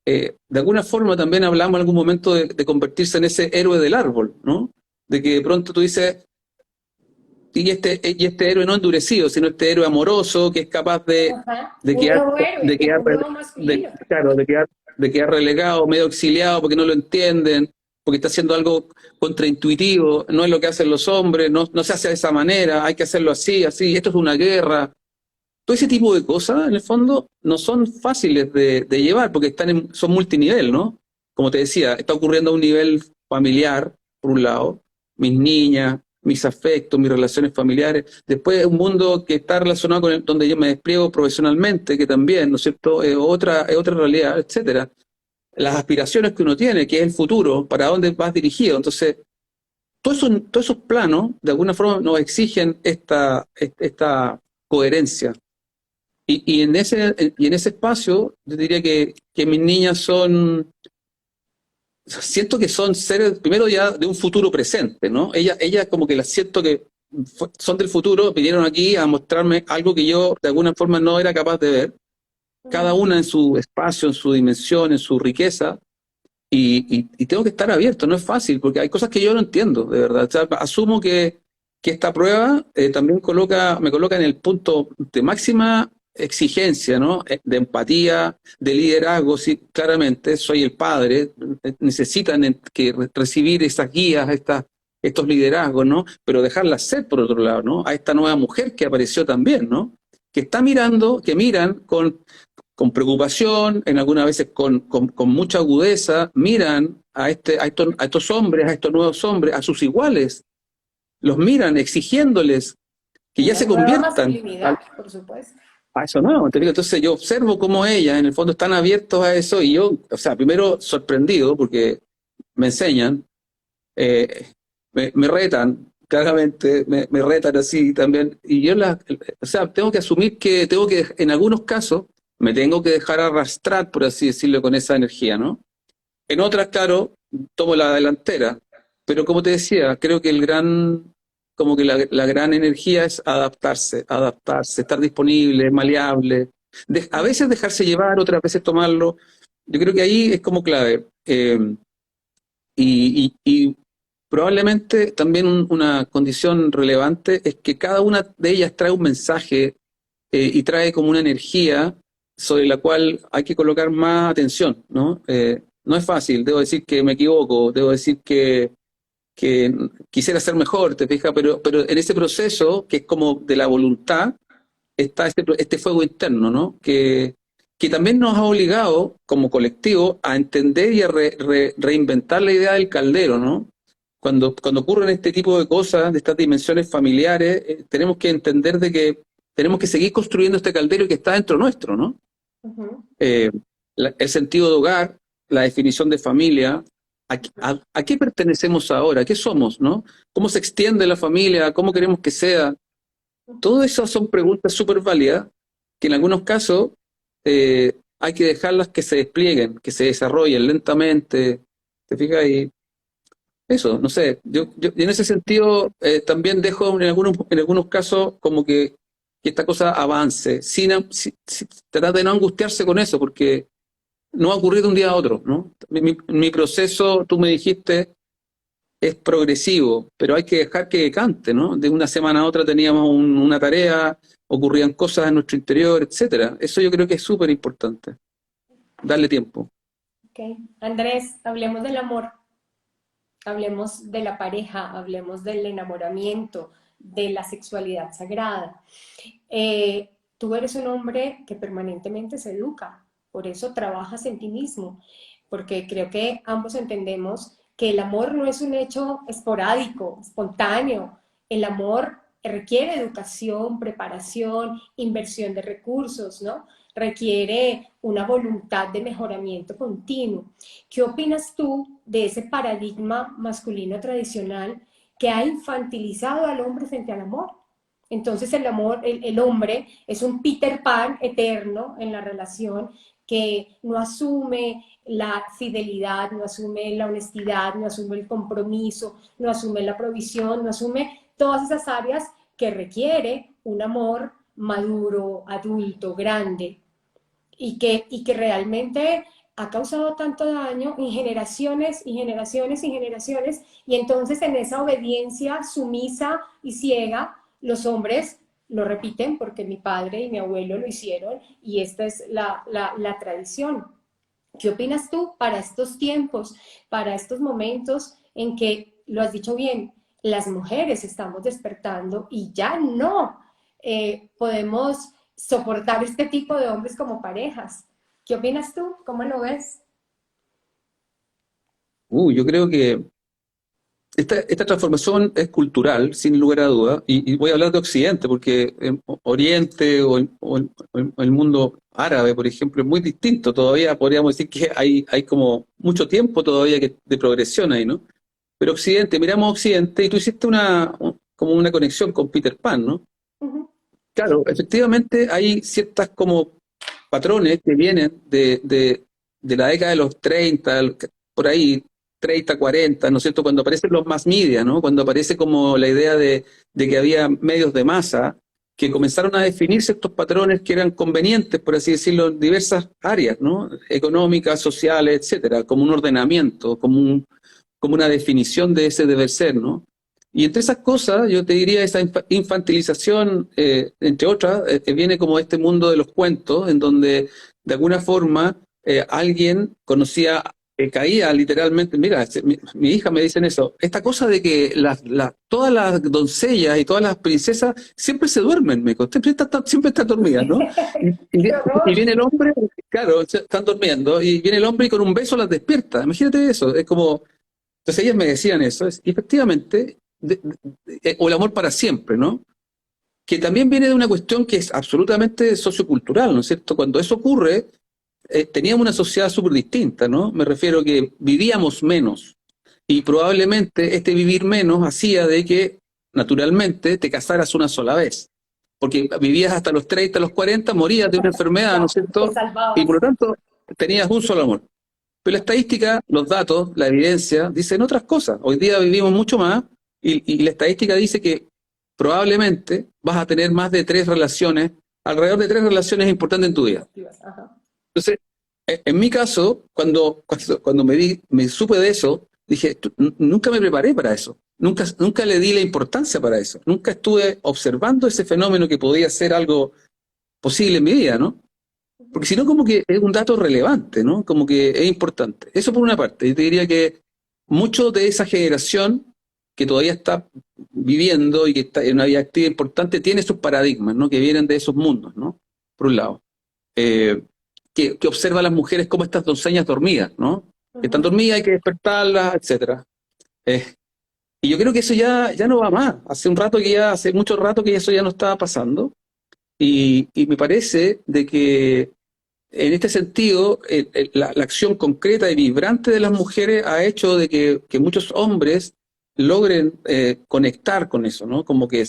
de alguna forma también hablamos en algún momento de convertirse en ese héroe del árbol, ¿no? De que de pronto tú dices, y este héroe no endurecido, sino este héroe amoroso que es capaz Ajá. de Un quedar, nuevo héroe, de quedar, un nuevo de, masculino. claro, de quedar relegado, medio exiliado porque no lo entienden, porque está haciendo algo contraintuitivo, no es lo que hacen los hombres, no se hace de esa manera, hay que hacerlo así, así, esto es una guerra. Todo ese tipo de cosas, en el fondo, no son fáciles de llevar porque son multinivel, ¿no? Como te decía, está ocurriendo a un nivel familiar, por un lado, mis niñas, mis afectos, mis relaciones familiares. Después, es un mundo que está relacionado con donde yo me despliego profesionalmente, que también, ¿no es cierto?, es otra realidad, etcétera. Las aspiraciones que uno tiene, que es el futuro, para dónde vas dirigido. Entonces, todos esos planos, de alguna forma, nos exigen esta coherencia. Y en ese espacio, yo diría que mis niñas siento que son seres, primero ya de un futuro presente, ¿no? Ellas como que las siento que son del futuro, vinieron aquí a mostrarme algo que yo de alguna forma no era capaz de ver, cada Ujú. una en su espacio, en su dimensión, en su riqueza, y tengo que estar abierto, no es fácil, porque hay cosas que yo no entiendo, de verdad. O sea, asumo que esta prueba también me coloca en el punto de máxima exigencia, ¿no? De empatía, de liderazgo, sí, claramente, soy el padre, necesitan recibir esas guías, estos liderazgos, ¿no? Pero dejarlas ser, por otro lado, ¿no? A esta nueva mujer que apareció también, ¿no? Que está mirando, que miran con preocupación, en algunas veces con mucha agudeza, miran a estos hombres, a estos nuevos hombres, a sus iguales, los miran exigiéndoles que ya Una se nueva conviertan masculinidad, por supuesto. a eso nuevo. Entonces yo observo cómo ellas en el fondo están abiertos a eso y yo, o sea, primero sorprendido porque me enseñan, eh, me retan, claramente, me retan así también. Y yo, o sea, tengo que asumir que en algunos casos, me tengo que dejar arrastrar, por así decirlo, con esa energía, ¿no? En otras, claro, tomo la delantera. Pero como te decía, creo que como que la gran energía es adaptarse, estar disponible, maleable. A veces dejarse llevar, otras veces tomarlo. Yo creo que ahí es como clave. Y probablemente también una condición relevante es que cada una de ellas trae un mensaje y trae como una energía sobre la cual hay que colocar más atención, ¿no? No es fácil, debo decir que me equivoco, debo decir que quisiera ser mejor, te fijas, pero en ese proceso, que es como de la voluntad, está este fuego interno, ¿no? Que también nos ha obligado como colectivo a entender y a reinventar la idea del caldero, ¿no? Cuando ocurren este tipo de cosas, de estas dimensiones familiares, tenemos que entender de que tenemos que seguir construyendo este caldero que está dentro nuestro, ¿no? Ujú. Eh, el sentido de hogar, la definición de familia, a qué pertenecemos ahora, ¿a qué somos, no? ¿Cómo se extiende la familia? ¿Cómo queremos que sea? Todas esas son preguntas súper válidas que en algunos casos hay que dejarlas que se desplieguen, que se desarrollen lentamente. ¿Te fijas? Eso, no sé, yo en ese sentido también dejo en algunos casos como que esta cosa avance, tratar de no angustiarse con eso, porque no va a ocurrir de un día a otro, ¿no? Mi proceso, tú me dijiste, es progresivo, pero hay que dejar que cante, ¿no? De una semana a otra teníamos una tarea, ocurrían cosas en nuestro interior, etcétera. Eso yo creo que es súper importante, darle tiempo. Ok. Andrés, hablemos del amor, hablemos de la pareja, hablemos del enamoramiento, de la sexualidad sagrada. Tú eres un hombre que permanentemente se educa, por eso trabajas en ti mismo, porque creo que ambos entendemos que el amor no es un hecho esporádico, espontáneo. El amor requiere educación, preparación, inversión de recursos, ¿no? Requiere una voluntad de mejoramiento continuo. ¿Qué opinas tú de ese paradigma masculino tradicional que ha infantilizado al hombre frente al amor? Entonces el amor, el hombre es un Peter Pan eterno en la relación que no asume la fidelidad, no asume la honestidad, no asume el compromiso, no asume la provisión, no asume todas esas áreas que requiere un amor maduro, adulto, grande, y que realmente ha causado tanto daño en generaciones y generaciones y generaciones, y entonces en esa obediencia sumisa y ciega, los hombres lo repiten porque mi padre y mi abuelo lo hicieron, y esta es la tradición. ¿Qué opinas tú para estos tiempos, para estos momentos en que, lo has dicho bien, las mujeres estamos despertando y ya no podemos soportar este tipo de hombres como parejas? ¿Qué opinas tú? ¿Cómo lo ves? Yo creo que esta transformación es cultural, sin lugar a duda, y voy a hablar de Occidente, porque en Oriente o el mundo árabe, por ejemplo, es muy distinto. Todavía podríamos decir que hay como mucho tiempo todavía de progresión ahí, ¿no? Pero Occidente, miramos Occidente y tú hiciste como una conexión con Peter Pan, ¿no? Uh -huh. Claro, efectivamente hay ciertas como patrones que vienen de la década de los 30, por ahí, 30, 40, ¿no es cierto? Cuando aparecen los mass media, ¿no? Cuando aparece como la idea de que había medios de masa que comenzaron a definir estos patrones que eran convenientes, por así decirlo, en diversas áreas, ¿no? Económicas, sociales, etcétera, como un ordenamiento, como una definición de ese deber ser, ¿no? Y entre esas cosas, yo te diría, esa infantilización, entre otras, viene como este mundo de los cuentos, en donde de alguna forma alguien conocía, caía literalmente, mira, mi hija me dicen eso, esta cosa de que todas las doncellas y todas las princesas siempre se duermen, siempre están dormidas, ¿no? Y, y- y viene el hombre, claro, están durmiendo, y viene el hombre y con un beso las despierta. Imagínate eso, es como entonces ellas me decían eso, y efectivamente, o el amor para siempre, ¿no? Que también viene de una cuestión que es absolutamente sociocultural, ¿no es cierto? Cuando eso ocurre, teníamos una sociedad súper distinta, ¿no? Me refiero a que vivíamos menos, y probablemente este vivir menos hacía de que, naturalmente, te casaras una sola vez, porque vivías hasta los 30, los 40, morías de una enfermedad, ¿no Ya, es te cierto? Y por salvabas. lo tanto, tenías un solo amor. Pero la estadística, los datos, la evidencia, dicen otras cosas. Hoy día vivimos mucho más y la estadística dice que probablemente vas a tener más de 3 relaciones, alrededor de 3 relaciones importantes en tu vida. Ajá. Entonces, en mi caso, cuando me supe de eso, dije, nunca me preparé para eso. Nunca le di la importancia para eso. Nunca estuve observando ese fenómeno que podía ser algo posible en mi vida, ¿no? Porque si no, como que es un dato relevante, ¿no? Como que es importante. Eso por una parte. Yo te diría que mucho de esa generación que todavía está viviendo y que está en una vida activa importante tiene sus paradigmas, ¿no? Que vienen de esos mundos, ¿no? Por un lado. Eh, que observa a las mujeres como estas doncellas dormidas, ¿no? Que están Uh dormidas, hay que despertarlas, etcétera. Eh, y yo creo que eso ya no va más. Hace mucho rato que eso ya no estaba pasando. Y me parece de que en este sentido, la acción concreta y vibrante de las mujeres ha hecho de que muchos hombres logren conectar con eso, ¿no? Como que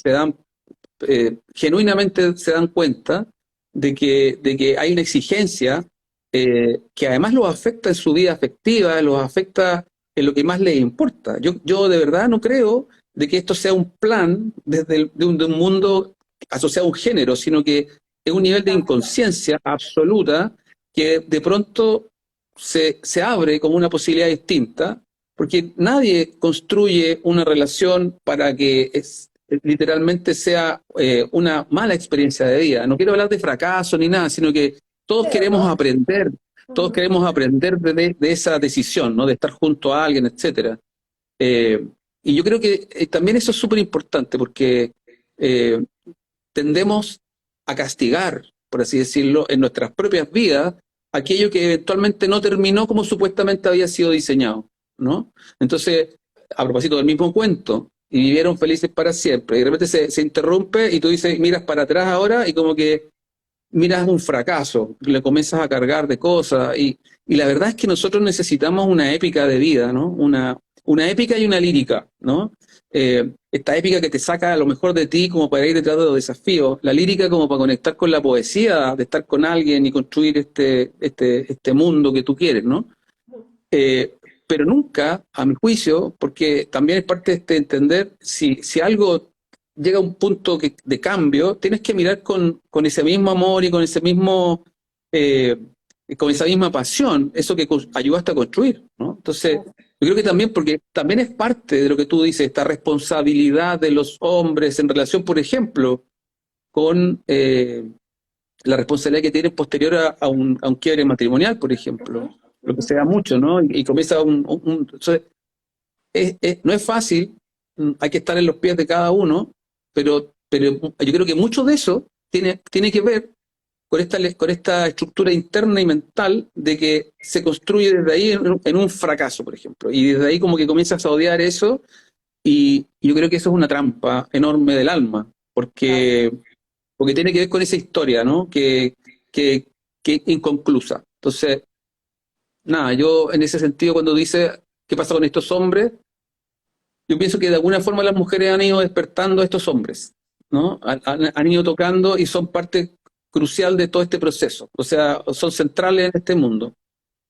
genuinamente se dan cuenta de que hay una exigencia que además los afecta en su vida afectiva, los afecta en lo que más les importa. Yo de verdad no creo de que esto sea un plan de un mundo asociado a un género, sino que es un nivel de inconsciencia absoluta que de pronto se abre como una posibilidad distinta, porque nadie construye una relación para que literalmente sea una mala experiencia de vida. No quiero hablar de fracaso ni nada, sino que todos Pero queremos no. aprender, todos Ujú. queremos aprender de esa decisión, ¿no? De estar junto a alguien, etcétera. Eh, y yo creo que también eso es súper importante porque eh, tendemos a castigar, por así decirlo, en nuestras propias vidas aquello que eventualmente no terminó como supuestamente había sido diseñado, ¿no? Entonces, a propósito del mismo cuento, y vivieron felices para siempre, y de repente se interrumpe y tú dices, miras para atrás ahora y como que miras un fracaso, le comienzas a cargar de cosas y la verdad es que nosotros necesitamos una épica de vida, ¿no? Una épica y una lírica, ¿no? Esta épica que te saca a lo mejor de ti como para ir detrás de los desafíos, la lírica como para conectar con la poesía, de estar con alguien y construir este mundo que tú quieres, ¿no? Eh, pero nunca, a mi juicio, porque también es parte de este entender, si algo llega a un punto de cambio, tienes que mirar con ese mismo amor y eh, con esa misma pasión, eso que ayudaste a construir, ¿no? Entonces, yo creo que también, porque también es parte de lo que tú dices, esta responsabilidad de los hombres en relación, por ejemplo, con la responsabilidad que tienen posterior a un quiebre matrimonial, por Ujú, ejemplo, lo que ujú. se da mucho, ¿no? Y comienza entonces, no es fácil, hay que estar en los pies de cada uno, pero yo creo que mucho de eso tiene que ver con esta estructura interna y mental de que se construye desde ahí en un fracaso, por ejemplo, y desde ahí como que comienzas a odiar eso, y yo creo que eso es una trampa enorme del alma, Claro. porque tiene que ver con esa historia, ¿no? Que, que inconclusa. Entonces, nada, yo en ese sentido cuando dice qué pasa con estos hombres, yo pienso que de alguna forma las mujeres han ido despertando a estos hombres, ¿no? Han ido tocando y son parte crucial de todo este proceso, o sea, son centrales en este mundo.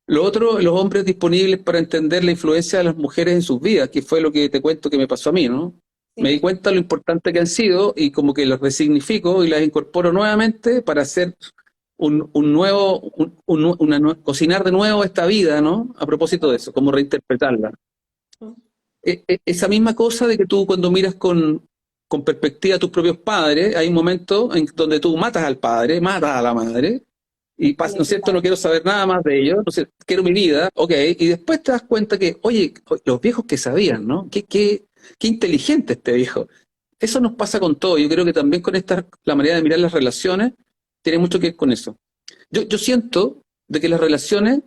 Lo otro, los hombres disponibles para entender la influencia de las mujeres en sus vidas, que fue lo que te cuento que me pasó a mí, ¿no? Me di Sí. cuenta lo importante que han sido y como que las resignifico y las incorporo nuevamente para hacer un nuevo, cocinar de nuevo esta vida, ¿no? A propósito de eso, como reinterpretarla. Esa misma cosa de que tú cuando miras con perspectiva a tus propios padres, hay un momento en donde tú matas al padre, matas a la madre, y ¿no es cierto? No quiero saber nada más de ellos, no sé, quiero mi vida, ok, y después te das cuenta que, oye, los viejos que sabían, ¿no? Qué inteligente este viejo. Eso nos pasa con todo, yo creo que también con la manera de mirar las relaciones, tiene mucho que ver con eso. Yo siento de que las relaciones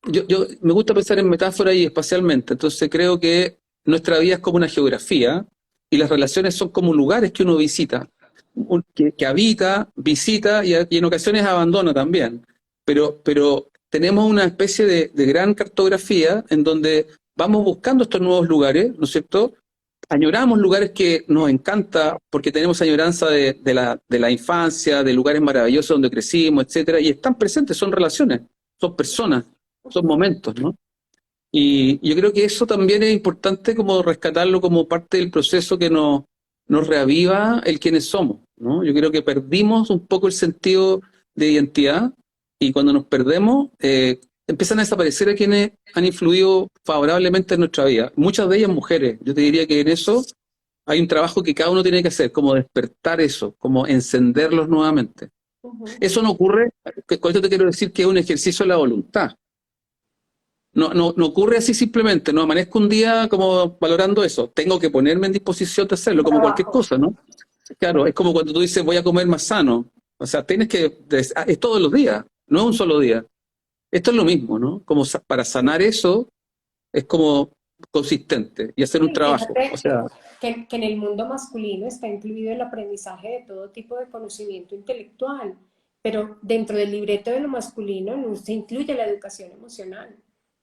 me gusta pensar en metáfora y espacialmente, entonces creo que nuestra vida es como una geografía y las relaciones son como lugares que uno visita, que habita, visita y en ocasiones abandona también. Pero tenemos una especie de gran cartografía en donde vamos buscando estos nuevos lugares, ¿no es cierto? Añoramos lugares que nos encanta porque tenemos añoranza de la infancia, de lugares maravillosos donde crecimos, etcétera, y están presentes, son relaciones, son personas, son momentos, ¿no? Y yo creo que eso también es importante como rescatarlo como parte del proceso que nos reaviva el quienes somos, ¿no? Yo creo que perdimos un poco el sentido de identidad y cuando nos perdemos empiezan a desaparecer a quienes han influido favorablemente en nuestra vida. Muchas de ellas mujeres. Yo te diría que en eso hay un trabajo que cada uno tiene que hacer, como despertar eso, como encenderlos nuevamente. Ujú. Eso no ocurre, con esto te quiero decir que es un ejercicio de la voluntad. No ocurre así simplemente, no amanezco un día como valorando eso. Tengo que ponerme en disposición de hacerlo, como cualquier Trabajo. cosa, ¿no? Claro, es como cuando tú dices voy a comer más sano. O sea, tienes que, es todos los días, no es un solo día. Esto es lo mismo, ¿no? Como para sanar eso es como consistente y hacer un Y trabajo. O fíjate sea, que en el mundo masculino está incluido el aprendizaje de todo tipo de conocimiento intelectual, pero dentro del libreto de lo masculino no se incluye la educación emocional,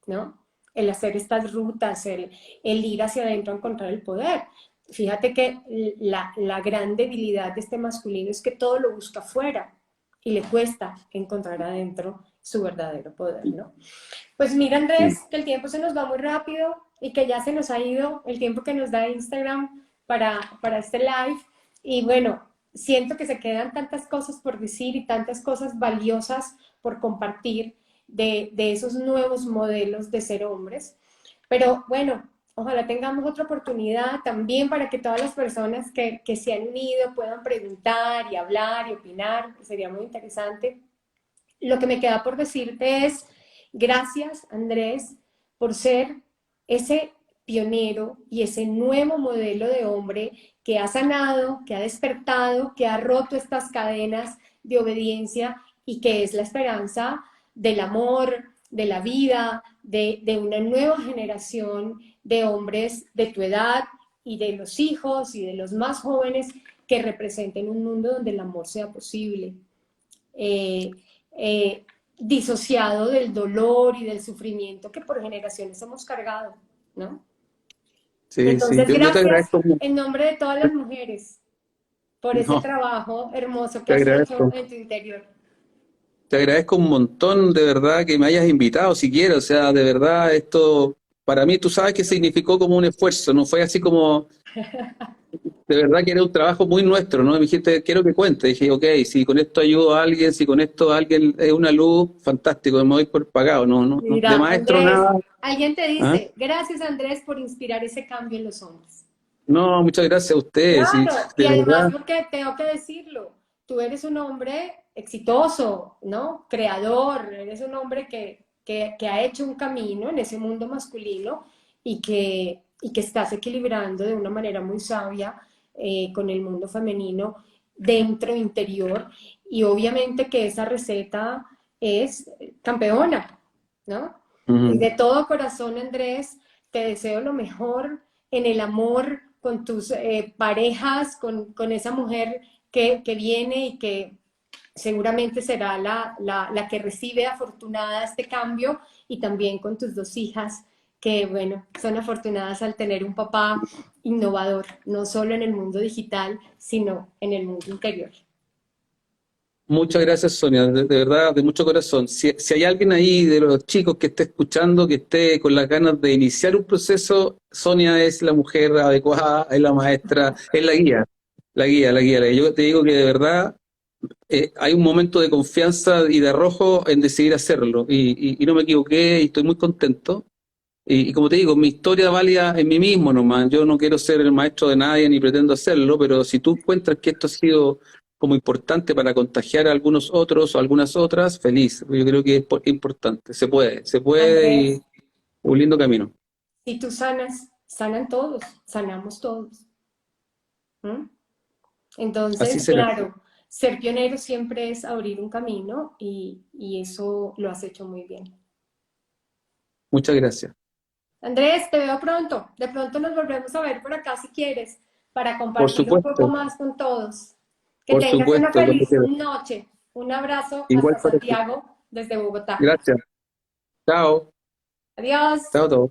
¿no? El hacer estas rutas, el ir hacia adentro a encontrar el poder. Fíjate que la gran debilidad de este masculino es que todo lo busca afuera y le cuesta encontrar adentro su verdadero poder, ¿no? Pues mira, Sí. Andrés, que el tiempo se nos va muy rápido y que ya se nos ha ido el tiempo que nos da Instagram para este live. Y bueno, siento que se quedan tantas cosas por decir y tantas cosas valiosas por compartir de esos nuevos modelos de ser hombres. Pero bueno, ojalá tengamos otra oportunidad también para que todas las personas que se han unido puedan preguntar y hablar y opinar, que sería muy interesante. Lo que me queda por decirte es gracias, Andrés, por ser ese pionero y ese nuevo modelo de hombre que ha sanado, que ha despertado, que ha roto estas cadenas de obediencia y que es la esperanza del amor, de la vida, de una nueva generación de hombres de tu edad y de los hijos y de los más jóvenes que representen un mundo donde el amor sea posible. Eh, eh, Disociado del dolor y del sufrimiento que por generaciones hemos cargado, ¿no? Sí, sí, Entonces, yo te gracias agradezco, en nombre de todas las mujeres por ese no, trabajo hermoso que te has hecho agradezco. en tu interior. Te agradezco un montón, de verdad, que me hayas invitado siquiera. O sea, de verdad, esto para mí, tú sabes que significó como un esfuerzo, no fue así como, de verdad que era un trabajo muy nuestro, ¿no? Me dijiste, quiero que cuente. Dije, ok, si con esto ayudo a alguien, si con esto alguien es una luz, fantástico, me voy por pagado, no, no, no. De Mira, maestro Andrés, nada. alguien te ¿Ah? dice, gracias Andrés por inspirar ese cambio en los hombres. No, muchas gracias a ustedes, y Claro, y de además verdad, porque tengo que decirlo, tú eres un hombre exitoso, ¿no? Creador, eres un hombre que ha hecho un camino en ese mundo masculino y que estás equilibrando de una manera muy sabia con el mundo femenino dentro, interior, y obviamente que esa receta es campeona, ¿no? Y ujú. de todo corazón, Andrés, te deseo lo mejor en el amor con tus parejas, con esa mujer que viene y que seguramente será la que recibe afortunada este cambio, y también con tus dos hijas que, bueno, son afortunadas al tener un papá innovador, no solo en el mundo digital, sino en el mundo interior. Muchas gracias, Sonia, de verdad, de mucho corazón. Si hay alguien ahí de los chicos que esté escuchando, que esté con las ganas de iniciar un proceso, Sonia es la mujer adecuada, es la maestra, es la guía, la guía, la guía. La guía. Yo te digo que de verdad hay un momento de confianza y de arrojo en decidir hacerlo, y no me equivoqué y estoy muy contento. Y como te digo, mi historia válida en mí mismo nomás. Yo no quiero ser el maestro de nadie ni pretendo hacerlo, pero si tú encuentras que esto ha sido como importante para contagiar a algunos otros o algunas otras, feliz. Yo creo que es importante. Se puede y es Andrés, un lindo camino. si tú sanas, sanan todos, sanamos todos. ¿Mm? Así Entonces, será. claro, ser pionero siempre es abrir un camino y eso lo has hecho muy bien. Muchas gracias. Andrés, te veo pronto. De pronto nos volvemos a ver por acá si quieres, para Por compartir un poco supuesto, más con todos. Que por tengas una supuesto, cuando feliz quieras. noche. Un abrazo Igual hasta para ti. Santiago desde Bogotá. Gracias. Chao. Adiós. Chao a todos.